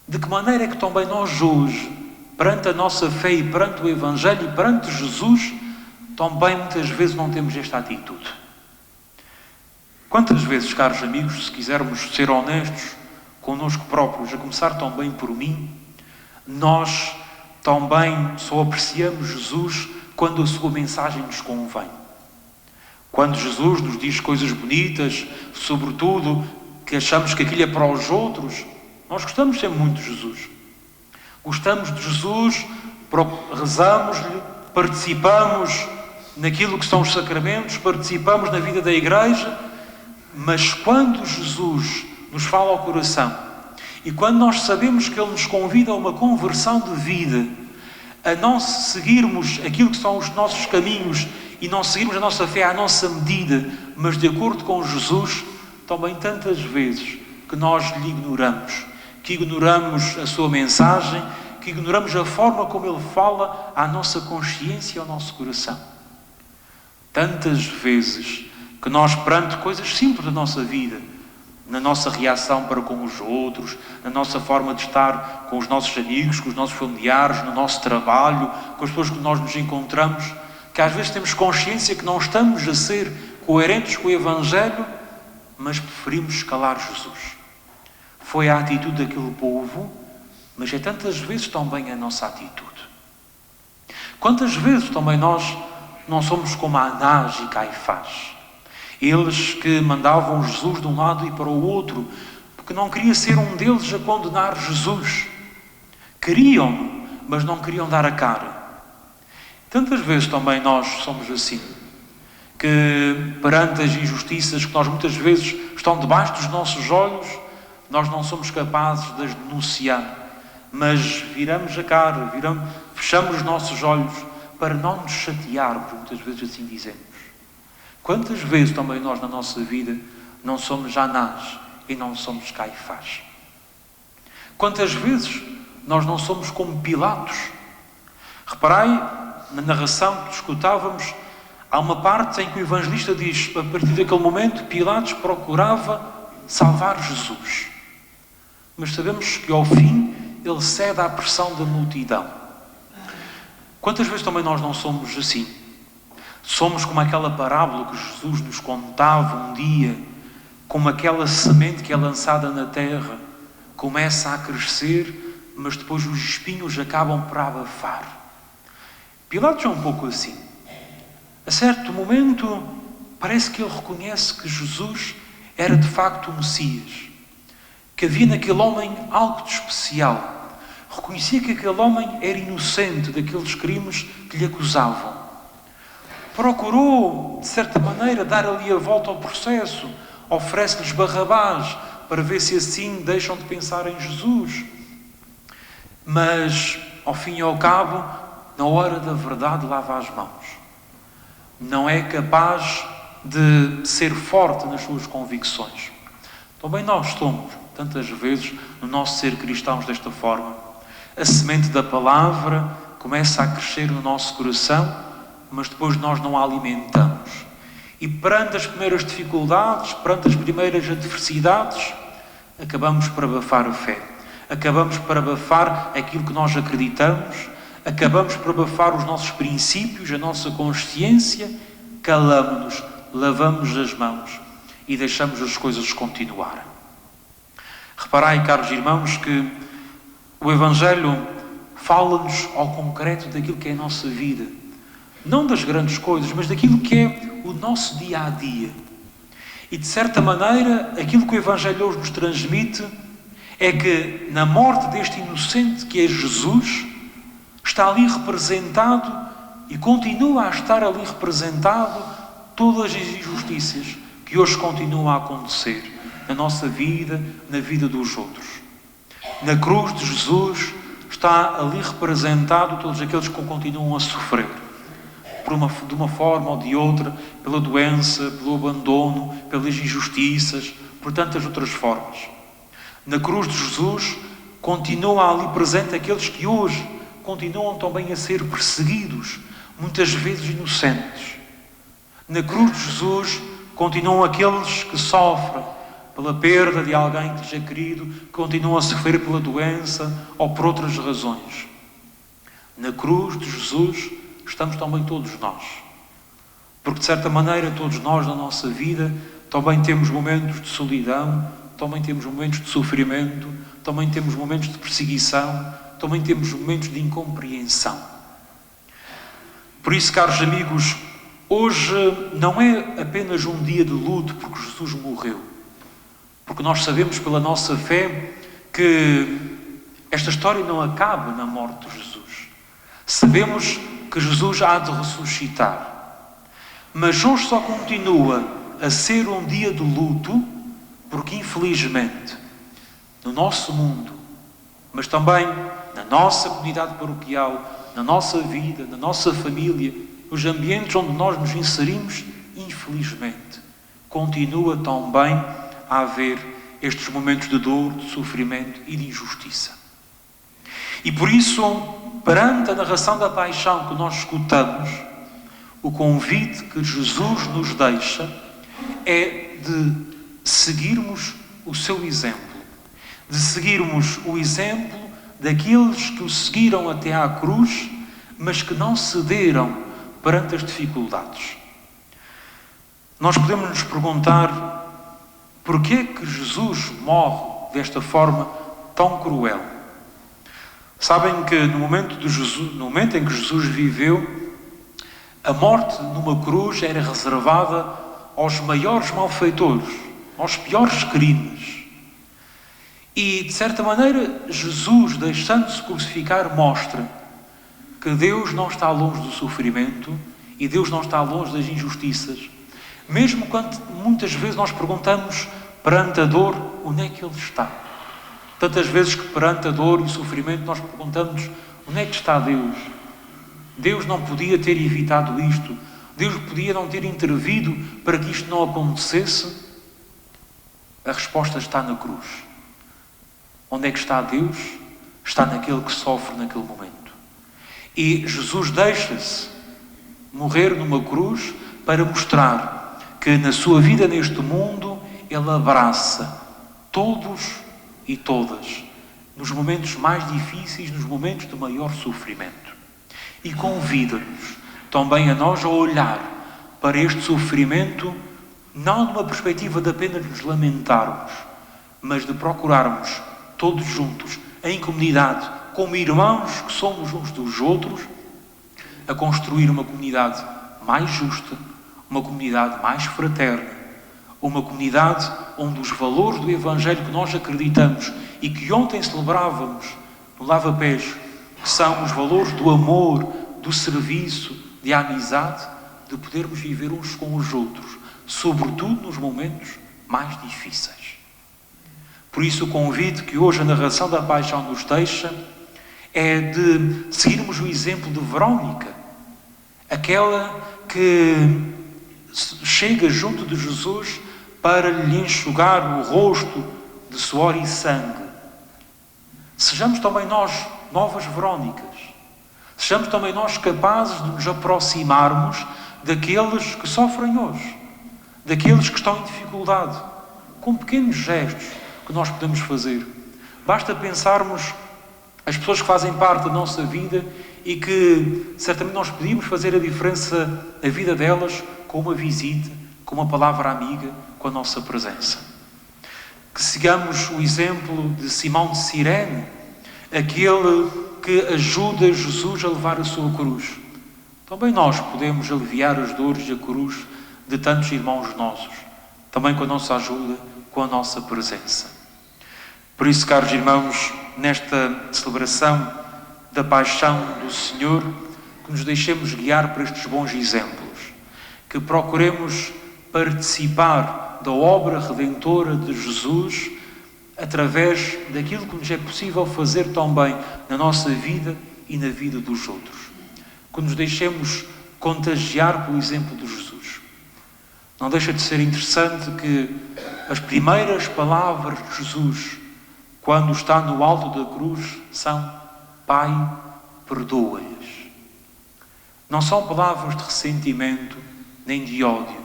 [SPEAKER 1] de que maneira é que também nós hoje, perante a nossa fé e perante o Evangelho e perante Jesus, também muitas vezes não temos esta atitude. Quantas vezes, caros amigos, se quisermos ser honestos connosco próprios, a começar também por mim, nós também só apreciamos Jesus quando a sua mensagem nos convém. Quando Jesus nos diz coisas bonitas, sobretudo que achamos que aquilo é para os outros, nós gostamos sempre muito de Jesus. Gostamos de Jesus, rezamos-lhe, participamos naquilo que são os sacramentos, participamos na vida da igreja, mas quando Jesus nos fala ao coração e quando nós sabemos que Ele nos convida a uma conversão de vida, a não seguirmos aquilo que são os nossos caminhos e não seguirmos a nossa fé à nossa medida, mas de acordo com Jesus, também tantas vezes que nós lhe ignoramos, que ignoramos a sua mensagem, que ignoramos a forma como Ele fala à nossa consciência e ao nosso coração. Tantas vezes que nós, perante coisas simples da nossa vida, na nossa reação para com os outros, na nossa forma de estar com os nossos amigos, com os nossos familiares, no nosso trabalho, com as pessoas que nós nos encontramos, que às vezes temos consciência que não estamos a ser coerentes com o Evangelho, mas preferimos calar Jesus. Foi a atitude daquele povo, mas é tantas vezes também a nossa atitude. Quantas vezes também nós não somos como Anás e Caifás? Eles que mandavam Jesus de um lado e para o outro, porque não queria ser um deles a condenar Jesus. Queriam, mas não queriam dar a cara. Tantas vezes também nós somos assim, que perante as injustiças que nós muitas vezes estão debaixo dos nossos olhos, nós não somos capazes de as denunciar, mas viramos a cara, fechamos os nossos olhos para não nos chatearmos, muitas vezes assim dizemos. Quantas vezes também nós na nossa vida não somos Anás e não somos Caifás? Quantas vezes nós não somos como Pilatos? Reparai, na narração que escutávamos, há uma parte em que o evangelista diz, a partir daquele momento, Pilatos procurava salvar Jesus. Mas sabemos que ao fim ele cede à pressão da multidão. Quantas vezes também nós não somos assim? Somos como aquela parábola que Jesus nos contava um dia, como aquela semente que é lançada na terra, começa a crescer, mas depois os espinhos acabam por abafar. Pilatos é um pouco assim. A certo momento, parece que ele reconhece que Jesus era de facto o Messias, que havia naquele homem algo de especial. Reconhecia que aquele homem era inocente daqueles crimes que lhe acusavam. Procurou, de certa maneira, dar ali a volta ao processo, oferece-lhes Barrabás, para ver se assim deixam de pensar em Jesus. Mas, ao fim e ao cabo, na hora da verdade, lava as mãos. Não é capaz de ser forte nas suas convicções. Também nós somos, tantas vezes, no nosso ser cristãos desta forma. A semente da palavra começa a crescer no nosso coração, mas depois nós não a alimentamos. E perante as primeiras dificuldades, perante as primeiras adversidades, acabamos por abafar a fé. Acabamos por abafar aquilo que nós acreditamos, acabamos por abafar os nossos princípios, a nossa consciência, calamos-nos, lavamos as mãos e deixamos as coisas continuar. Reparai, caros irmãos, que o Evangelho fala-nos ao concreto daquilo que é a nossa vida. Não das grandes coisas, mas daquilo que é o nosso dia-a-dia. E, de certa maneira, aquilo que o Evangelho hoje nos transmite é que, na morte deste inocente que é Jesus, está ali representado e continua a estar ali representado todas as injustiças que hoje continuam a acontecer na nossa vida, na vida dos outros. Na cruz de Jesus está ali representado todos aqueles que continuam a sofrer, de uma forma ou de outra, pela doença, pelo abandono, pelas injustiças, por tantas outras formas. Na cruz de Jesus continua ali presente aqueles que hoje continuam também a ser perseguidos, muitas vezes inocentes. Na cruz de Jesus continuam aqueles que sofrem pela perda de alguém que lhes é querido, que continuam a sofrer pela doença ou por outras razões. Na cruz de Jesus estamos também todos nós. Porque, de certa maneira, todos nós na nossa vida também temos momentos de solidão, também temos momentos de sofrimento, também temos momentos de perseguição, também temos momentos de incompreensão. Por isso, caros amigos, hoje não é apenas um dia de luto porque Jesus morreu. Porque nós sabemos pela nossa fé que esta história não acaba na morte de Jesus. Sabemos que Jesus há de ressuscitar. Mas hoje só continua a ser um dia de luto porque, infelizmente, no nosso mundo, mas também na nossa comunidade paroquial, na nossa vida, na nossa família, nos ambientes onde nós nos inserimos, infelizmente, continua também a haver estes momentos de dor, de sofrimento e de injustiça. E por isso, perante a narração da paixão que nós escutamos, o convite que Jesus nos deixa é de seguirmos o seu exemplo, de seguirmos o exemplo daqueles que o seguiram até à cruz, mas que não cederam perante as dificuldades. Nós podemos nos perguntar porquê é que Jesus morre desta forma tão cruel. Sabem que no momento em que Jesus viveu, a morte numa cruz era reservada aos maiores malfeitores, aos piores crimes. E, de certa maneira, Jesus, deixando-se crucificar, mostra que Deus não está longe do sofrimento e Deus não está longe das injustiças. Mesmo quando muitas vezes nós perguntamos perante a dor, onde é que Ele está? Tantas vezes que perante a dor e o sofrimento nós perguntamos, onde é que está Deus? Deus não podia ter evitado isto. Deus podia não ter intervido para que isto não acontecesse. A resposta está na cruz. Onde é que está Deus? Está naquele que sofre naquele momento. E Jesus deixa-se morrer numa cruz para mostrar que na sua vida neste mundo Ele abraça todos e todas nos momentos mais difíceis, nos momentos de maior sofrimento. E convida-nos também a nós a olhar para este sofrimento não numa perspectiva de apenas nos lamentarmos, mas de procurarmos todos juntos, em comunidade, como irmãos que somos uns dos outros, a construir uma comunidade mais justa, uma comunidade mais fraterna, uma comunidade onde os valores do Evangelho que nós acreditamos e que ontem celebrávamos no Lava-Pés, que são os valores do amor, do serviço, de amizade, de podermos viver uns com os outros, sobretudo nos momentos mais difíceis. Por isso o convite que hoje a narração da Paixão nos deixa é de seguirmos o exemplo de Verónica, aquela que chega junto de Jesus para lhe enxugar o rosto de suor e sangue. Sejamos também nós novas Verónicas. Sejamos também nós capazes de nos aproximarmos daqueles que sofrem hoje, daqueles que estão em dificuldade, com pequenos gestos que nós podemos fazer. Basta pensarmos as pessoas que fazem parte da nossa vida e que certamente nós podíamos fazer a diferença na vida delas com uma visita, com uma palavra amiga, com a nossa presença. Que sigamos o exemplo de Simão de Cirene, aquele que ajuda Jesus a levar a sua cruz. Também nós podemos aliviar as dores e a cruz de tantos irmãos nossos, também com a nossa ajuda, com a nossa presença. Por isso, caros irmãos, nesta celebração da Paixão do Senhor, que nos deixemos guiar por estes bons exemplos, que procuremos participar da obra redentora de Jesus através daquilo que nos é possível fazer também na nossa vida e na vida dos outros. Que nos deixemos contagiar pelo exemplo de Jesus. Não deixa de ser interessante que as primeiras palavras de Jesus, quando está no alto da cruz, são: Pai, perdoa-lhes. Não são palavras de ressentimento nem de ódio,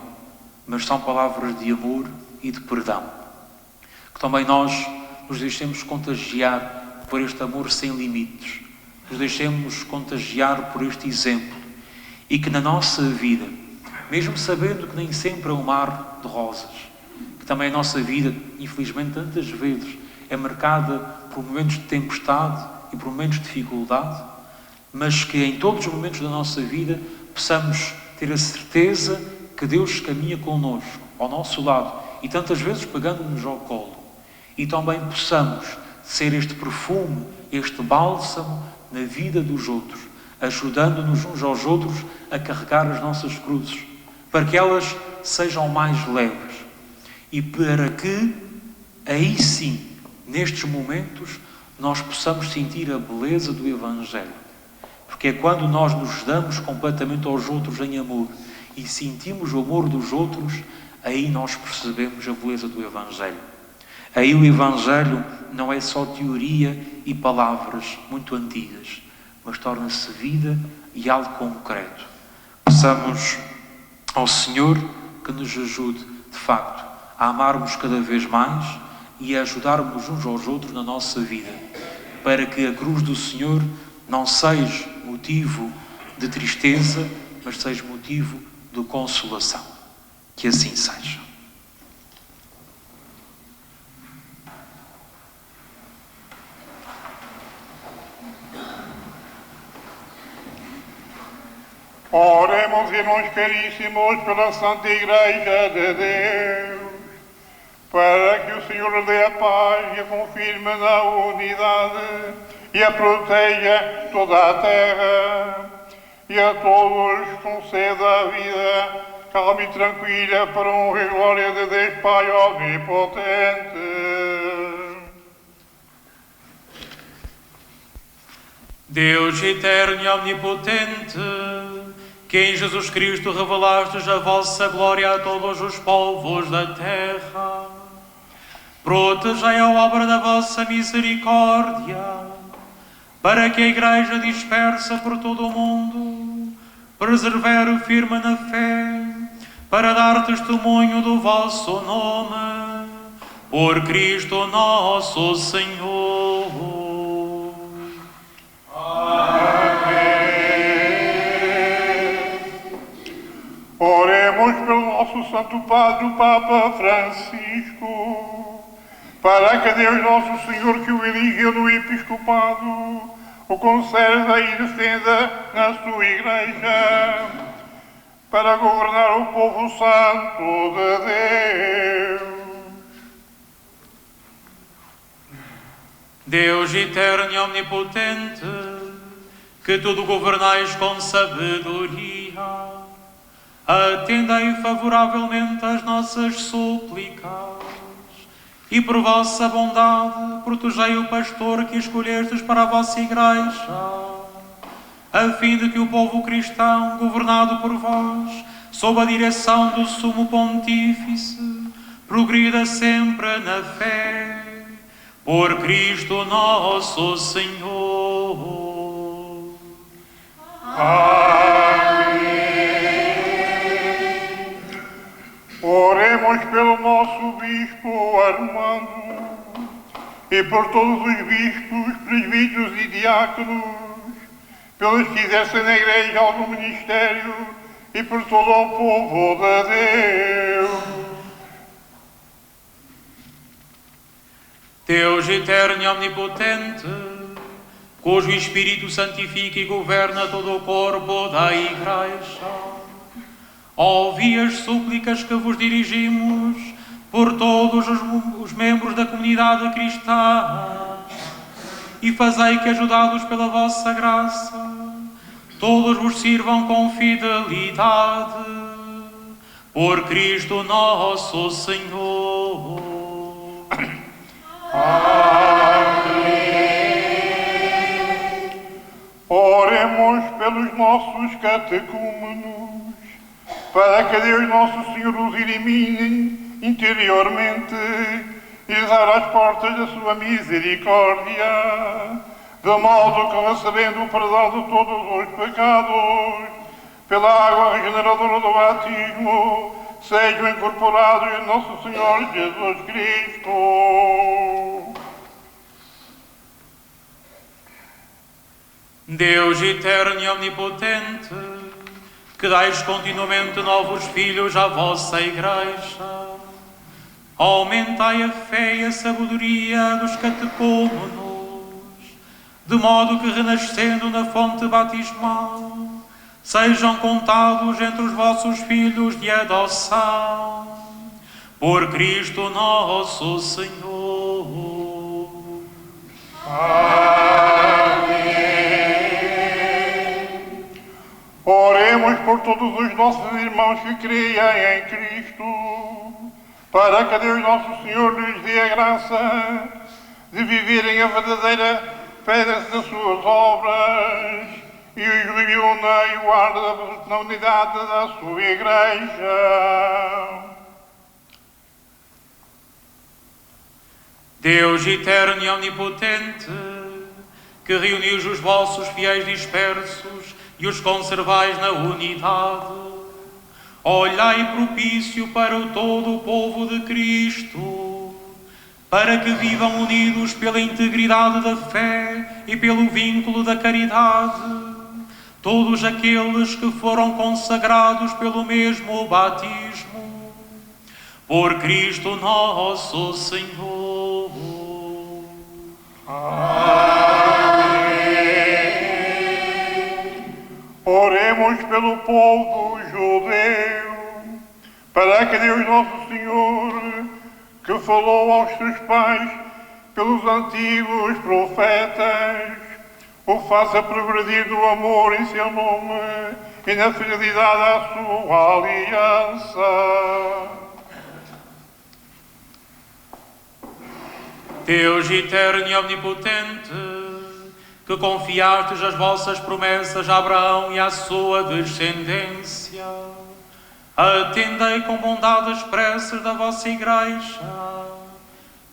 [SPEAKER 1] mas são palavras de amor e de perdão. Que também nós nos deixemos contagiar por este amor sem limites, nos deixemos contagiar por este exemplo e que na nossa vida, mesmo sabendo que nem sempre é um mar de rosas, que também a nossa vida, infelizmente, tantas vezes é marcada por momentos de tempestade e por momentos de dificuldade, mas que em todos os momentos da nossa vida possamos ter a certeza que Deus caminha connosco, ao nosso lado, e tantas vezes pegando-nos ao colo. E também possamos ser este perfume, este bálsamo na vida dos outros, ajudando-nos uns aos outros a carregar as nossas cruzes, para que elas sejam mais leves e para que, aí sim, nestes momentos, nós possamos sentir a beleza do Evangelho. Porque é quando nós nos damos completamente aos outros em amor e sentimos o amor dos outros, aí nós percebemos a beleza do Evangelho. Aí o Evangelho não é só teoria e palavras muito antigas, mas torna-se vida e algo concreto. Peçamos ao Senhor que nos ajude, de facto, a amarmos cada vez mais e a ajudarmos uns aos outros na nossa vida, para que a cruz do Senhor não seja motivo de tristeza, mas seja motivo de consolação. Que assim seja.
[SPEAKER 8] Oremos, irmãos caríssimos, pela Santa Igreja de Deus, para que o Senhor lhe dê a paz e a confirme na unidade e a proteja toda a terra, e a todos conceda a vida calma e tranquila para a honra e glória de Deus Pai Onipotente.
[SPEAKER 2] Deus eterno e omnipotente, que em Jesus Cristo revelastes a vossa glória a todos os povos da terra, protegei a obra da vossa misericórdia, para que a Igreja dispersa por todo o mundo persevere firme na fé, para dar testemunho do vosso nome, por Cristo nosso Senhor.
[SPEAKER 8] Oremos pelo nosso Santo Padre, o Papa Francisco, para que Deus nosso Senhor, que o elegeu no episcopado, o conserve e defenda na sua Igreja, para governar o povo santo de Deus.
[SPEAKER 2] Deus eterno e omnipotente, que tudo governais com sabedoria, atendei favoravelmente às nossas súplicas e por vossa bondade protegei o pastor que escolhestes para a vossa Igreja, a fim de que o povo cristão, governado por vós, sob a direção do Sumo Pontífice, progrida sempre na fé, por Cristo nosso Senhor.
[SPEAKER 8] Oremos pelo nosso Bispo Armando e por todos os bispos, presbíteros e diáconos, pelos que exercem na Igreja algum ministério e por todo o povo de Deus.
[SPEAKER 2] Deus eterno e omnipotente, cujo Espírito santifica e governa todo o corpo da Igreja, ouvi as súplicas que vos dirigimos por todos os membros da comunidade cristã e fazei que, ajudados pela vossa graça, todos vos sirvam com fidelidade, por Cristo nosso Senhor.
[SPEAKER 8] Oremos pelos nossos catecúmenos, para que Deus nosso Senhor os elimine interiormente e lhes abra as portas da sua misericórdia, de modo que, recebendo o perdão de todos os pecados, pela água regeneradora do batismo, sejam incorporados em nosso Senhor Jesus Cristo.
[SPEAKER 2] Deus eterno e omnipotente, que dais continuamente novos filhos à vossa Igreja, aumentai a fé e a sabedoria dos catecúmenos, de modo que, renascendo na fonte batismal, sejam contados entre os vossos filhos de adoção, por Cristo nosso Senhor.
[SPEAKER 8] Oremos por todos os nossos irmãos que creem em Cristo, para que Deus nosso Senhor lhes dê a graça de viverem a verdadeira fé das suas obras e os reúna e guarda na unidade da sua Igreja.
[SPEAKER 2] Deus eterno e omnipotente, que reunis os vossos fiéis dispersos e os conservais na unidade, olhai propício para todo o povo de Cristo, para que vivam unidos pela integridade da fé e pelo vínculo da caridade, todos aqueles que foram consagrados pelo mesmo batismo, por Cristo nosso Senhor.
[SPEAKER 8] Oremos pelo povo judeu, para que Deus nosso Senhor, que falou aos seus pais pelos antigos profetas, o faça progredir no amor em seu nome e na fidelidade à sua aliança.
[SPEAKER 2] Deus eterno e omnipotente, que confiastes as vossas promessas a Abraão e à sua descendência, atendei com bondade as preces da vossa Igreja,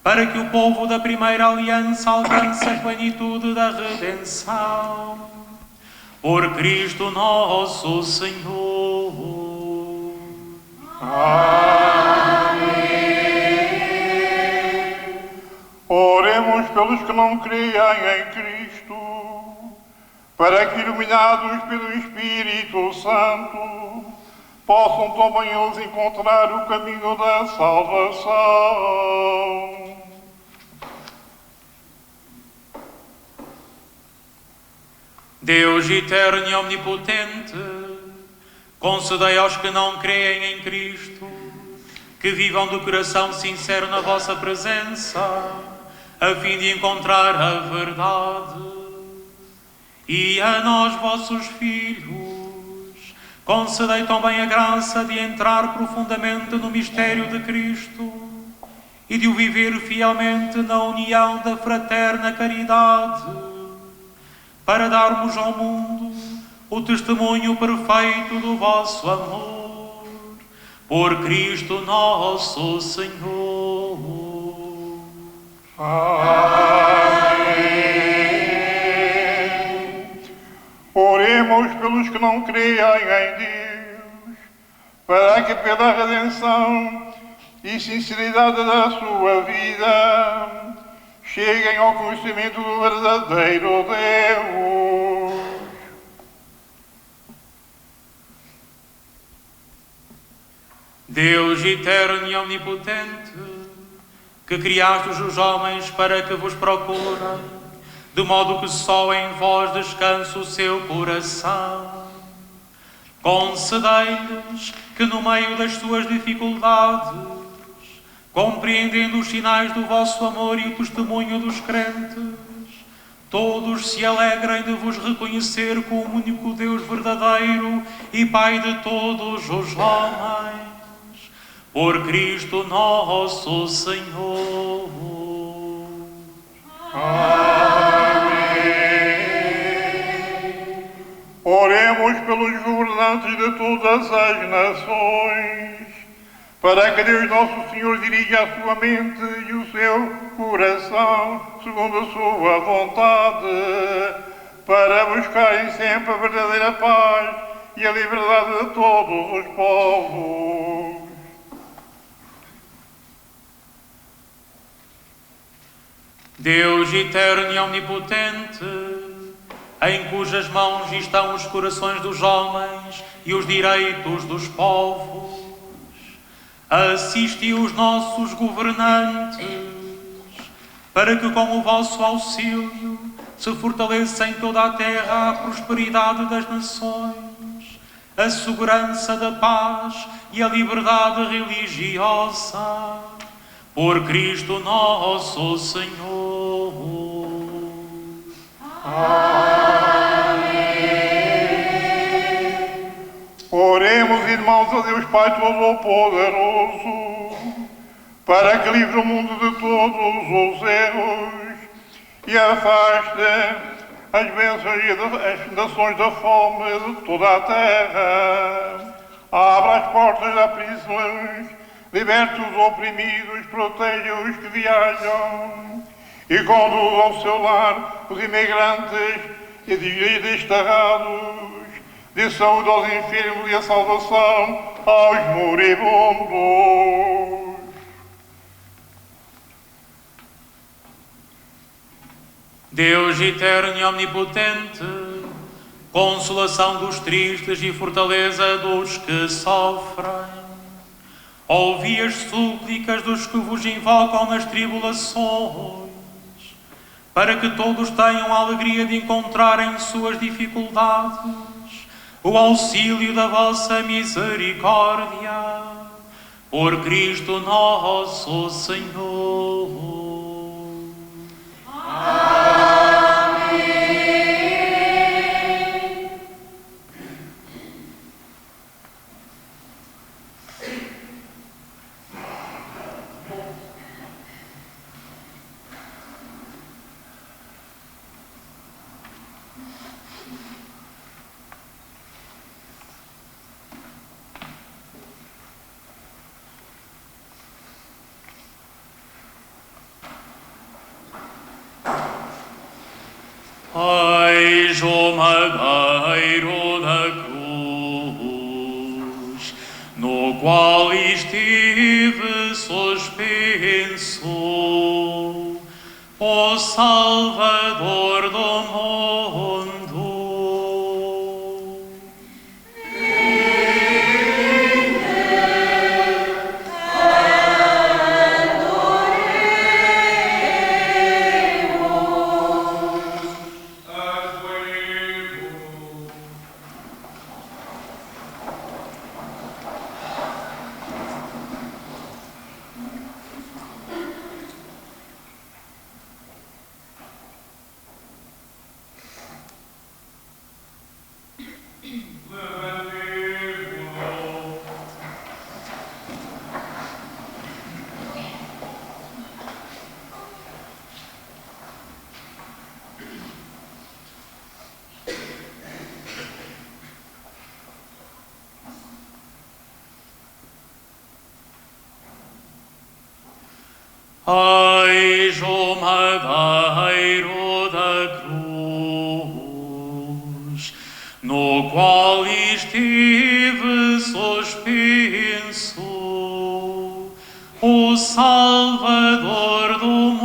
[SPEAKER 2] para que o povo da primeira aliança alcance a plenitude da redenção. Por Cristo nosso Senhor.
[SPEAKER 8] Oremos pelos que não creem em Cristo, para que, iluminados pelo Espírito Santo, possam também eles encontrar o caminho da salvação.
[SPEAKER 2] Deus eterno e omnipotente, concedei aos que não creem em Cristo, que vivam de coração sincero na vossa presença, a fim de encontrar a verdade. E a nós, vossos filhos, concedei também a graça de entrar profundamente no mistério de Cristo e de o viver fielmente na união da fraterna caridade, para darmos ao mundo o testemunho perfeito do vosso amor. Por Cristo nosso Senhor.
[SPEAKER 8] Amém. Oremos pelos que não creem em Deus, para que pela redenção e sinceridade da sua vida cheguem ao conhecimento do verdadeiro Deus.
[SPEAKER 2] Deus eterno e omnipotente, que criastes os homens para que vos procurem, de modo que só em vós descansa o seu coração, concedei-lhes que no meio das suas dificuldades, compreendendo os sinais do vosso amor e o testemunho dos crentes, todos se alegrem de vos reconhecer como único Deus verdadeiro e Pai de todos os homens. Por Cristo nosso Senhor.
[SPEAKER 8] Amém. Oremos pelos governantes de todas as nações, para que Deus nosso Senhor dirija a sua mente e o seu coração segundo a sua vontade, para buscarem sempre a verdadeira paz e a liberdade de todos os povos.
[SPEAKER 2] Deus eterno e omnipotente, em cujas mãos estão os corações dos homens e os direitos dos povos, assisti os nossos governantes, para que com o vosso auxílio se fortaleça em toda a terra a prosperidade das nações, a segurança da paz e a liberdade religiosa. Por Cristo nosso Senhor.
[SPEAKER 8] Amém. Oremos, irmãos, a Deus Pai Todo-Poderoso, para que livre o mundo de todos os erros e afaste as bênçãos e as nações da fome de toda a terra. Abra as portas das prisões, liberte os oprimidos, proteja os que viajam e conduz ao seu lar os imigrantes e desterrados, dê saúde aos enfermos e a salvação aos moribundos.
[SPEAKER 2] Deus eterno e omnipotente, consolação dos tristes e fortaleza dos que sofrem. Ouvi as súplicas dos que vos invocam nas tribulações, para que todos tenham a alegria de encontrar em suas dificuldades o auxílio da vossa misericórdia. Por Cristo nosso Senhor. Eis o madeiro da cruz, no qual estive suspenso, o Salvador do mundo. Eis o madeiro da cruz, no qual estive suspenso, o Salvador do mundo.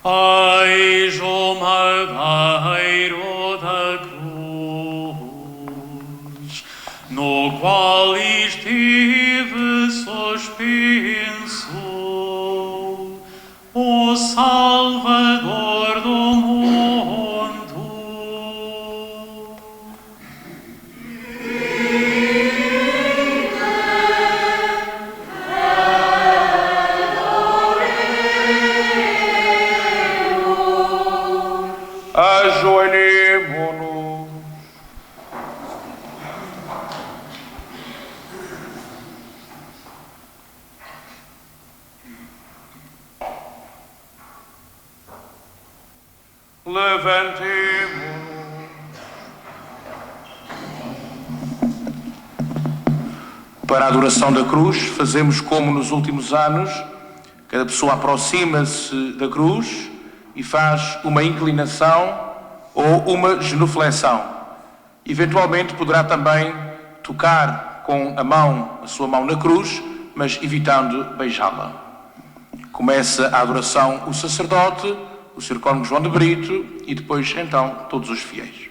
[SPEAKER 2] Eis o madeiro da cruz, no qual estive suspenso, o Salvador do mundo.
[SPEAKER 9] Ajoelhemo-nos. Levantemo-nos.
[SPEAKER 10] Para a adoração da cruz, fazemos como nos últimos anos, cada pessoa aproxima-se da cruz e faz uma inclinação ou uma genuflexão. Eventualmente poderá também tocar com a sua mão na cruz, mas evitando beijá-la. Começa a adoração o sacerdote, o Sr. Cônego João de Brito e depois então todos os fiéis.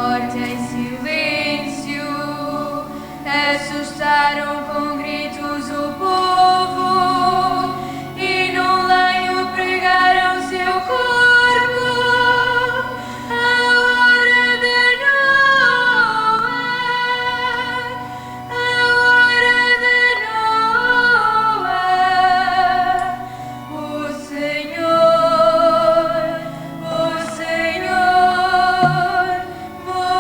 [SPEAKER 9] morte em silêncio, assustaram com gritos o povo e num leio pregaram seu corpo. A hora de Noé, a hora de Noé, o Senhor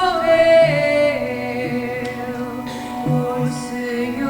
[SPEAKER 9] morreu, o Senhor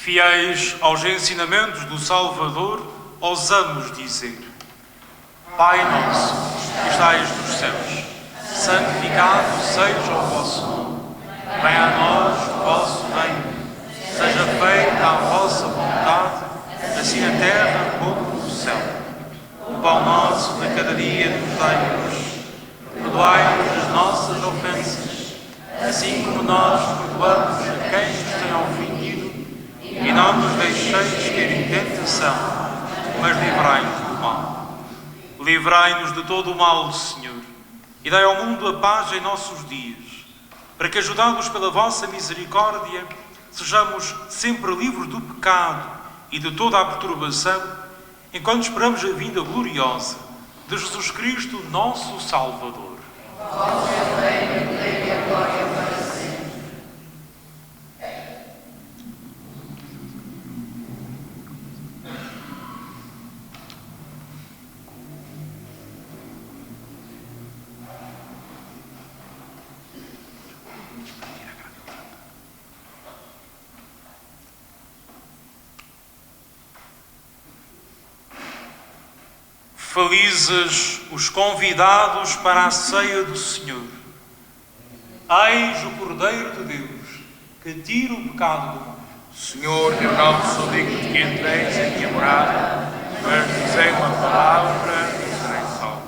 [SPEAKER 1] Fiéis aos ensinamentos do Salvador, ousamos dizer: Pai nosso, que estais nos céus, santificado seja o vosso nome. Venha a nós o vosso reino. Seja feita a vossa vontade, assim na terra como no céu. O pão nosso de cada dia nos dai-nos. Perdoai-nos as nossas ofensas, assim como nós perdoamos a quem nos tem ofendido. E não nos deixeis cair em tentação, mas livrai-nos do mal. Livrai-nos de todo o mal, Senhor, e dai ao mundo a paz em nossos dias, para que, ajudados pela vossa misericórdia, sejamos sempre livres do pecado e de toda a perturbação, enquanto esperamos a vinda gloriosa de Jesus Cristo, nosso Salvador. Felizes os convidados para a ceia do Senhor. Eis o Cordeiro de Deus, que tira o pecado do mundo.
[SPEAKER 10] Senhor, eu não sou digno de que entreis em minha morada, mas dizei uma palavra e serei salvo.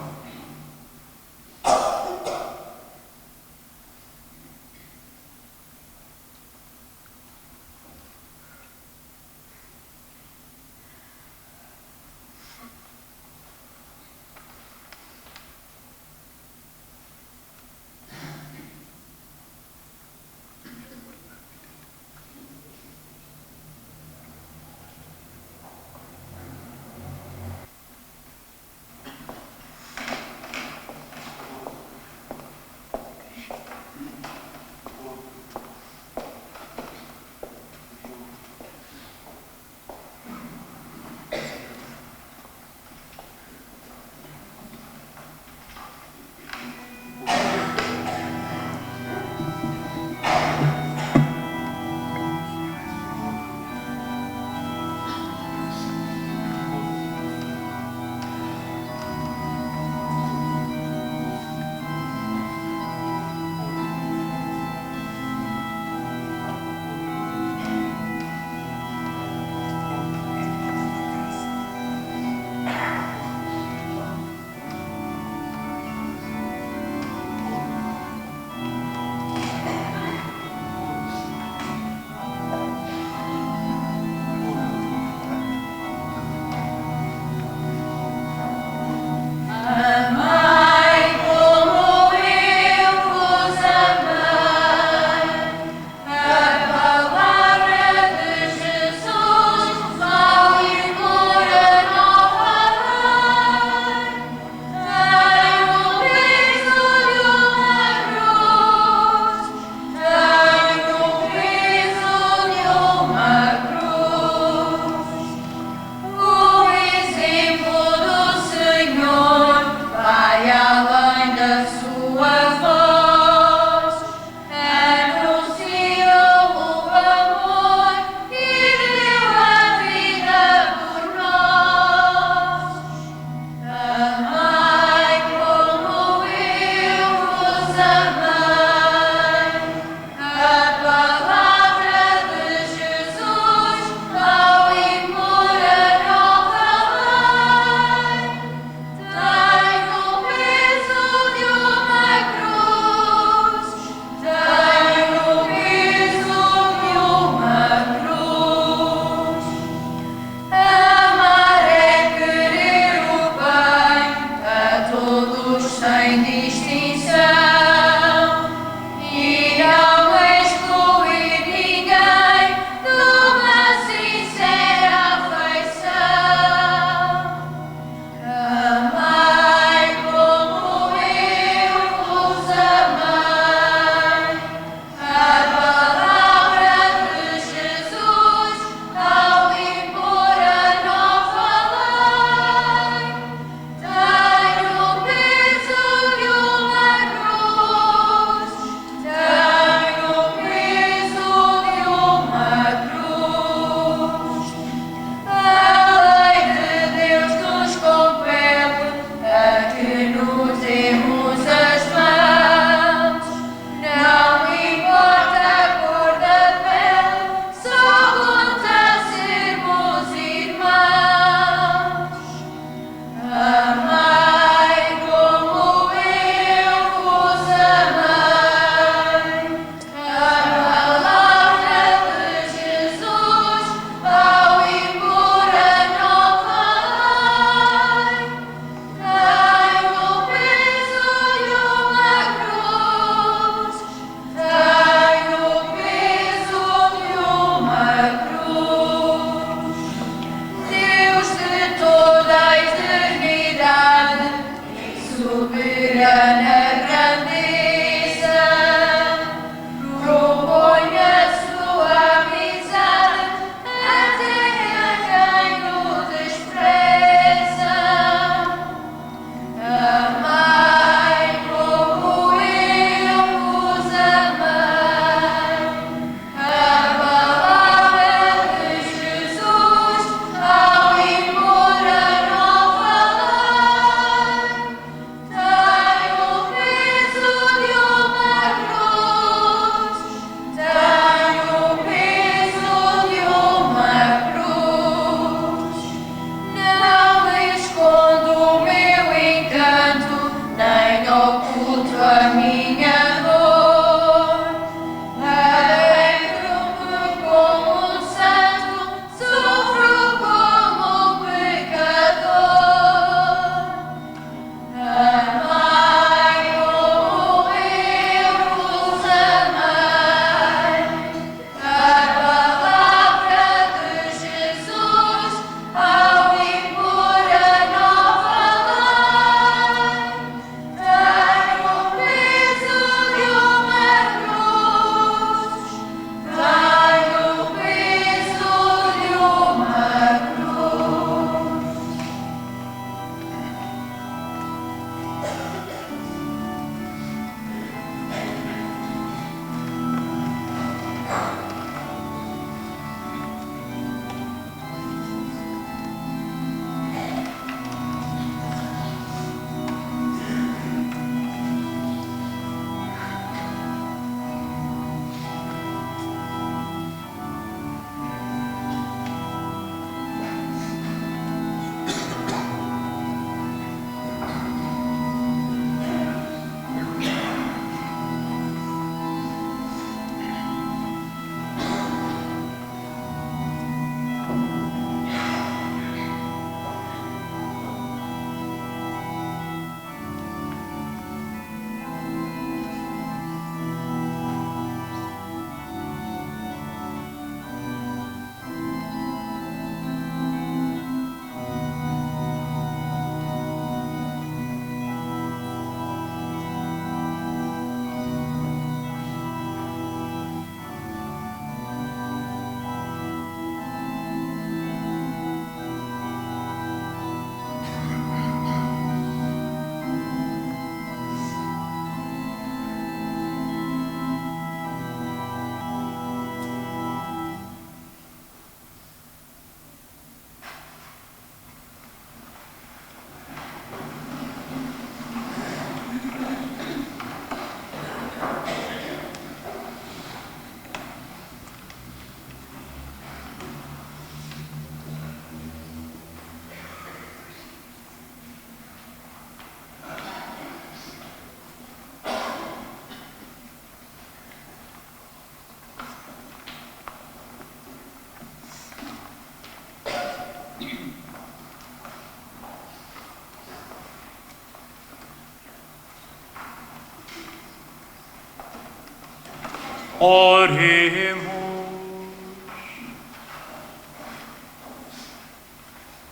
[SPEAKER 2] Oremos.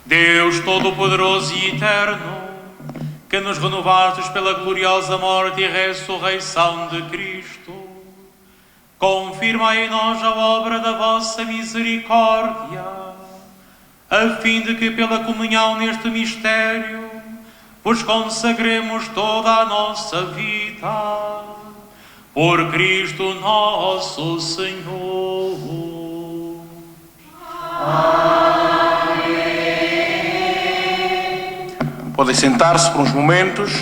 [SPEAKER 2] Deus Todo-Poderoso e Eterno, que nos renovastes pela gloriosa morte e ressurreição de Cristo, confirma em nós a obra da vossa misericórdia, a fim de que pela comunhão neste mistério vos consagremos toda a nossa vida. Por Cristo nosso Senhor.
[SPEAKER 10] Podem sentar-se por uns momentos.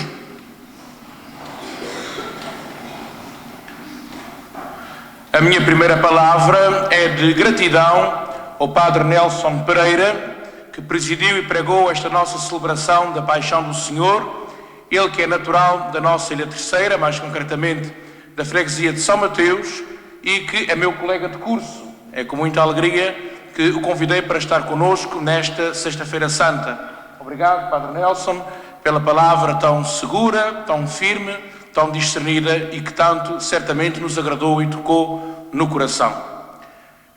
[SPEAKER 10] A minha primeira palavra é de gratidão ao Padre Nelson Pereira, que presidiu e pregou esta nossa celebração da Paixão do Senhor. Ele que é natural da nossa Ilha Terceira, mais concretamente da freguesia de São Mateus, e que é meu colega de curso. É com muita alegria que o convidei para estar connosco nesta Sexta-feira Santa. Obrigado, Padre Nelson, pela palavra tão segura, tão firme, tão discernida e que tanto certamente nos agradou e tocou no coração.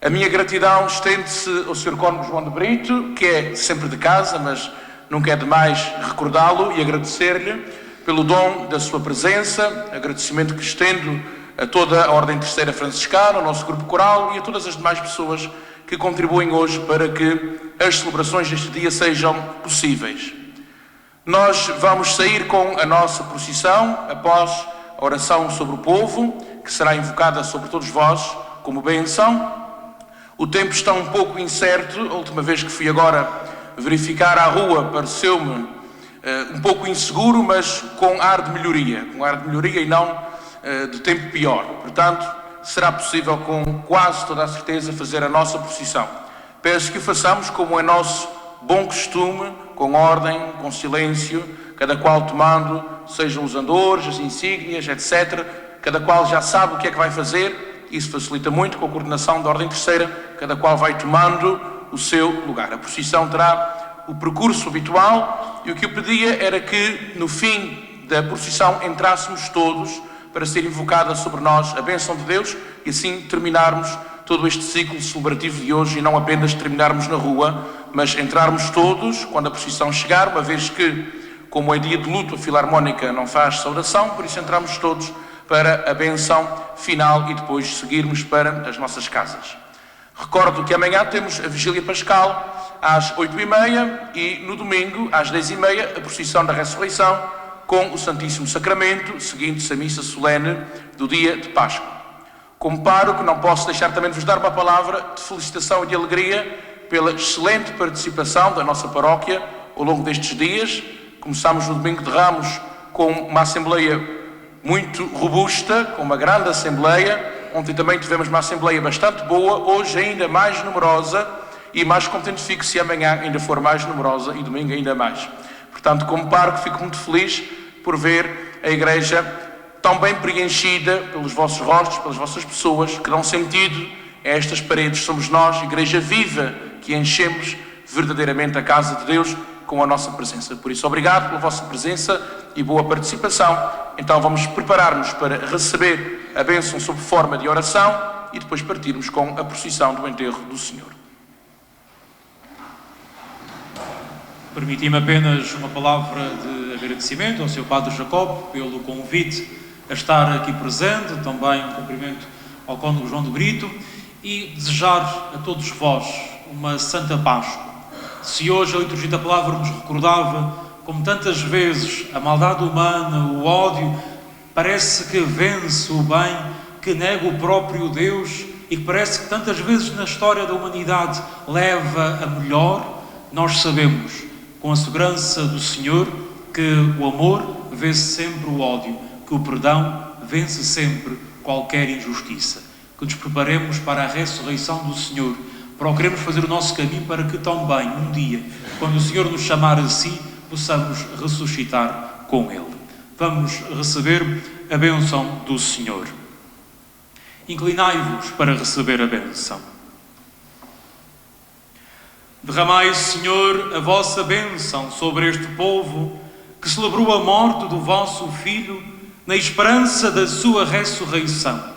[SPEAKER 10] A minha gratidão estende-se ao Sr. Cônego João de Brito, que é sempre de casa, mas nunca é demais recordá-lo e agradecer-lhe pelo dom da sua presença, agradecimento que estendo a toda a Ordem Terceira Franciscana, ao nosso grupo coral e a todas as demais pessoas que contribuem hoje para que as celebrações deste dia sejam possíveis. Nós vamos sair com a nossa procissão após a oração sobre o povo, que será invocada sobre todos vós como bênção. O tempo está um pouco incerto. A última vez que fui agora verificar a rua pareceu-me um pouco inseguro, mas com ar de melhoria e não de tempo pior. Portanto, será possível com quase toda a certeza fazer a nossa procissão. Peço que o façamos como é nosso bom costume, com ordem, com silêncio, cada qual tomando, sejam os andores, as insígnias, etc. Cada qual já sabe o que é que vai fazer. Isso facilita muito com a coordenação da Ordem Terceira. Cada qual vai tomando o seu lugar. A procissão terá o percurso habitual e o que eu pedia era que no fim da procissão entrássemos todos para ser invocada sobre nós a bênção de Deus e assim terminarmos todo este ciclo celebrativo de hoje e não apenas terminarmos na rua, mas entrarmos todos quando a procissão chegar, uma vez que, como é dia de luto, a Filarmónica não faz saudação, por isso entramos todos para a bênção final e depois seguirmos para as nossas casas. Recordo que amanhã temos a Vigília Pascal às 8h30 e no domingo às 10h30 a procissão da Ressurreição com o Santíssimo Sacramento, seguindo-se a missa solene do dia de Páscoa. Como pároco, não posso deixar também de vos dar uma palavra de felicitação e de alegria pela excelente participação da nossa paróquia ao longo destes dias. Começámos no domingo de Ramos com uma assembleia muito robusta, com uma grande assembleia. Ontem também tivemos uma assembleia bastante boa, hoje ainda mais numerosa e mais contente fico se amanhã ainda for mais numerosa e domingo ainda mais. Portanto, como pároco, fico muito feliz por ver a Igreja tão bem preenchida pelos vossos rostos, pelas vossas pessoas, que dão sentido a estas paredes. Somos nós, Igreja viva, que enchemos verdadeiramente a casa de Deus com a nossa presença. Por isso, obrigado pela vossa presença e boa participação. Então vamos preparar-nos para receber a bênção sob forma de oração e depois partirmos com a procissão do enterro do Senhor.
[SPEAKER 1] Permiti-me apenas uma palavra de agradecimento ao Sr. Padre Jacobo pelo convite a estar aqui presente, também um cumprimento ao Cônego João de Brito e desejar a todos vós uma Santa Páscoa. Se hoje a liturgia da palavra nos recordava, como tantas vezes, a maldade humana, o ódio, parece que vence o bem, que nega o próprio Deus e que parece que tantas vezes na história da humanidade leva a melhor, nós sabemos, com a segurança do Senhor, que o amor vence sempre o ódio, que o perdão vence sempre qualquer injustiça. Que nos preparemos para a ressurreição do Senhor. Procuremos fazer o nosso caminho para que também, um dia, quando o Senhor nos chamar a si, possamos ressuscitar com Ele. Vamos receber a bênção do Senhor. Inclinai-vos para receber a bênção. Derramai, Senhor, a vossa bênção sobre este povo que celebrou a morte do vosso Filho na esperança da sua ressurreição.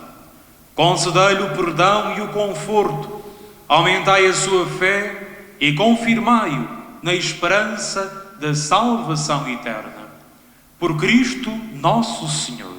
[SPEAKER 2] Concedei-lhe o perdão e o conforto, aumentai a sua fé e confirmai-o na esperança da salvação eterna. Por Cristo nosso Senhor.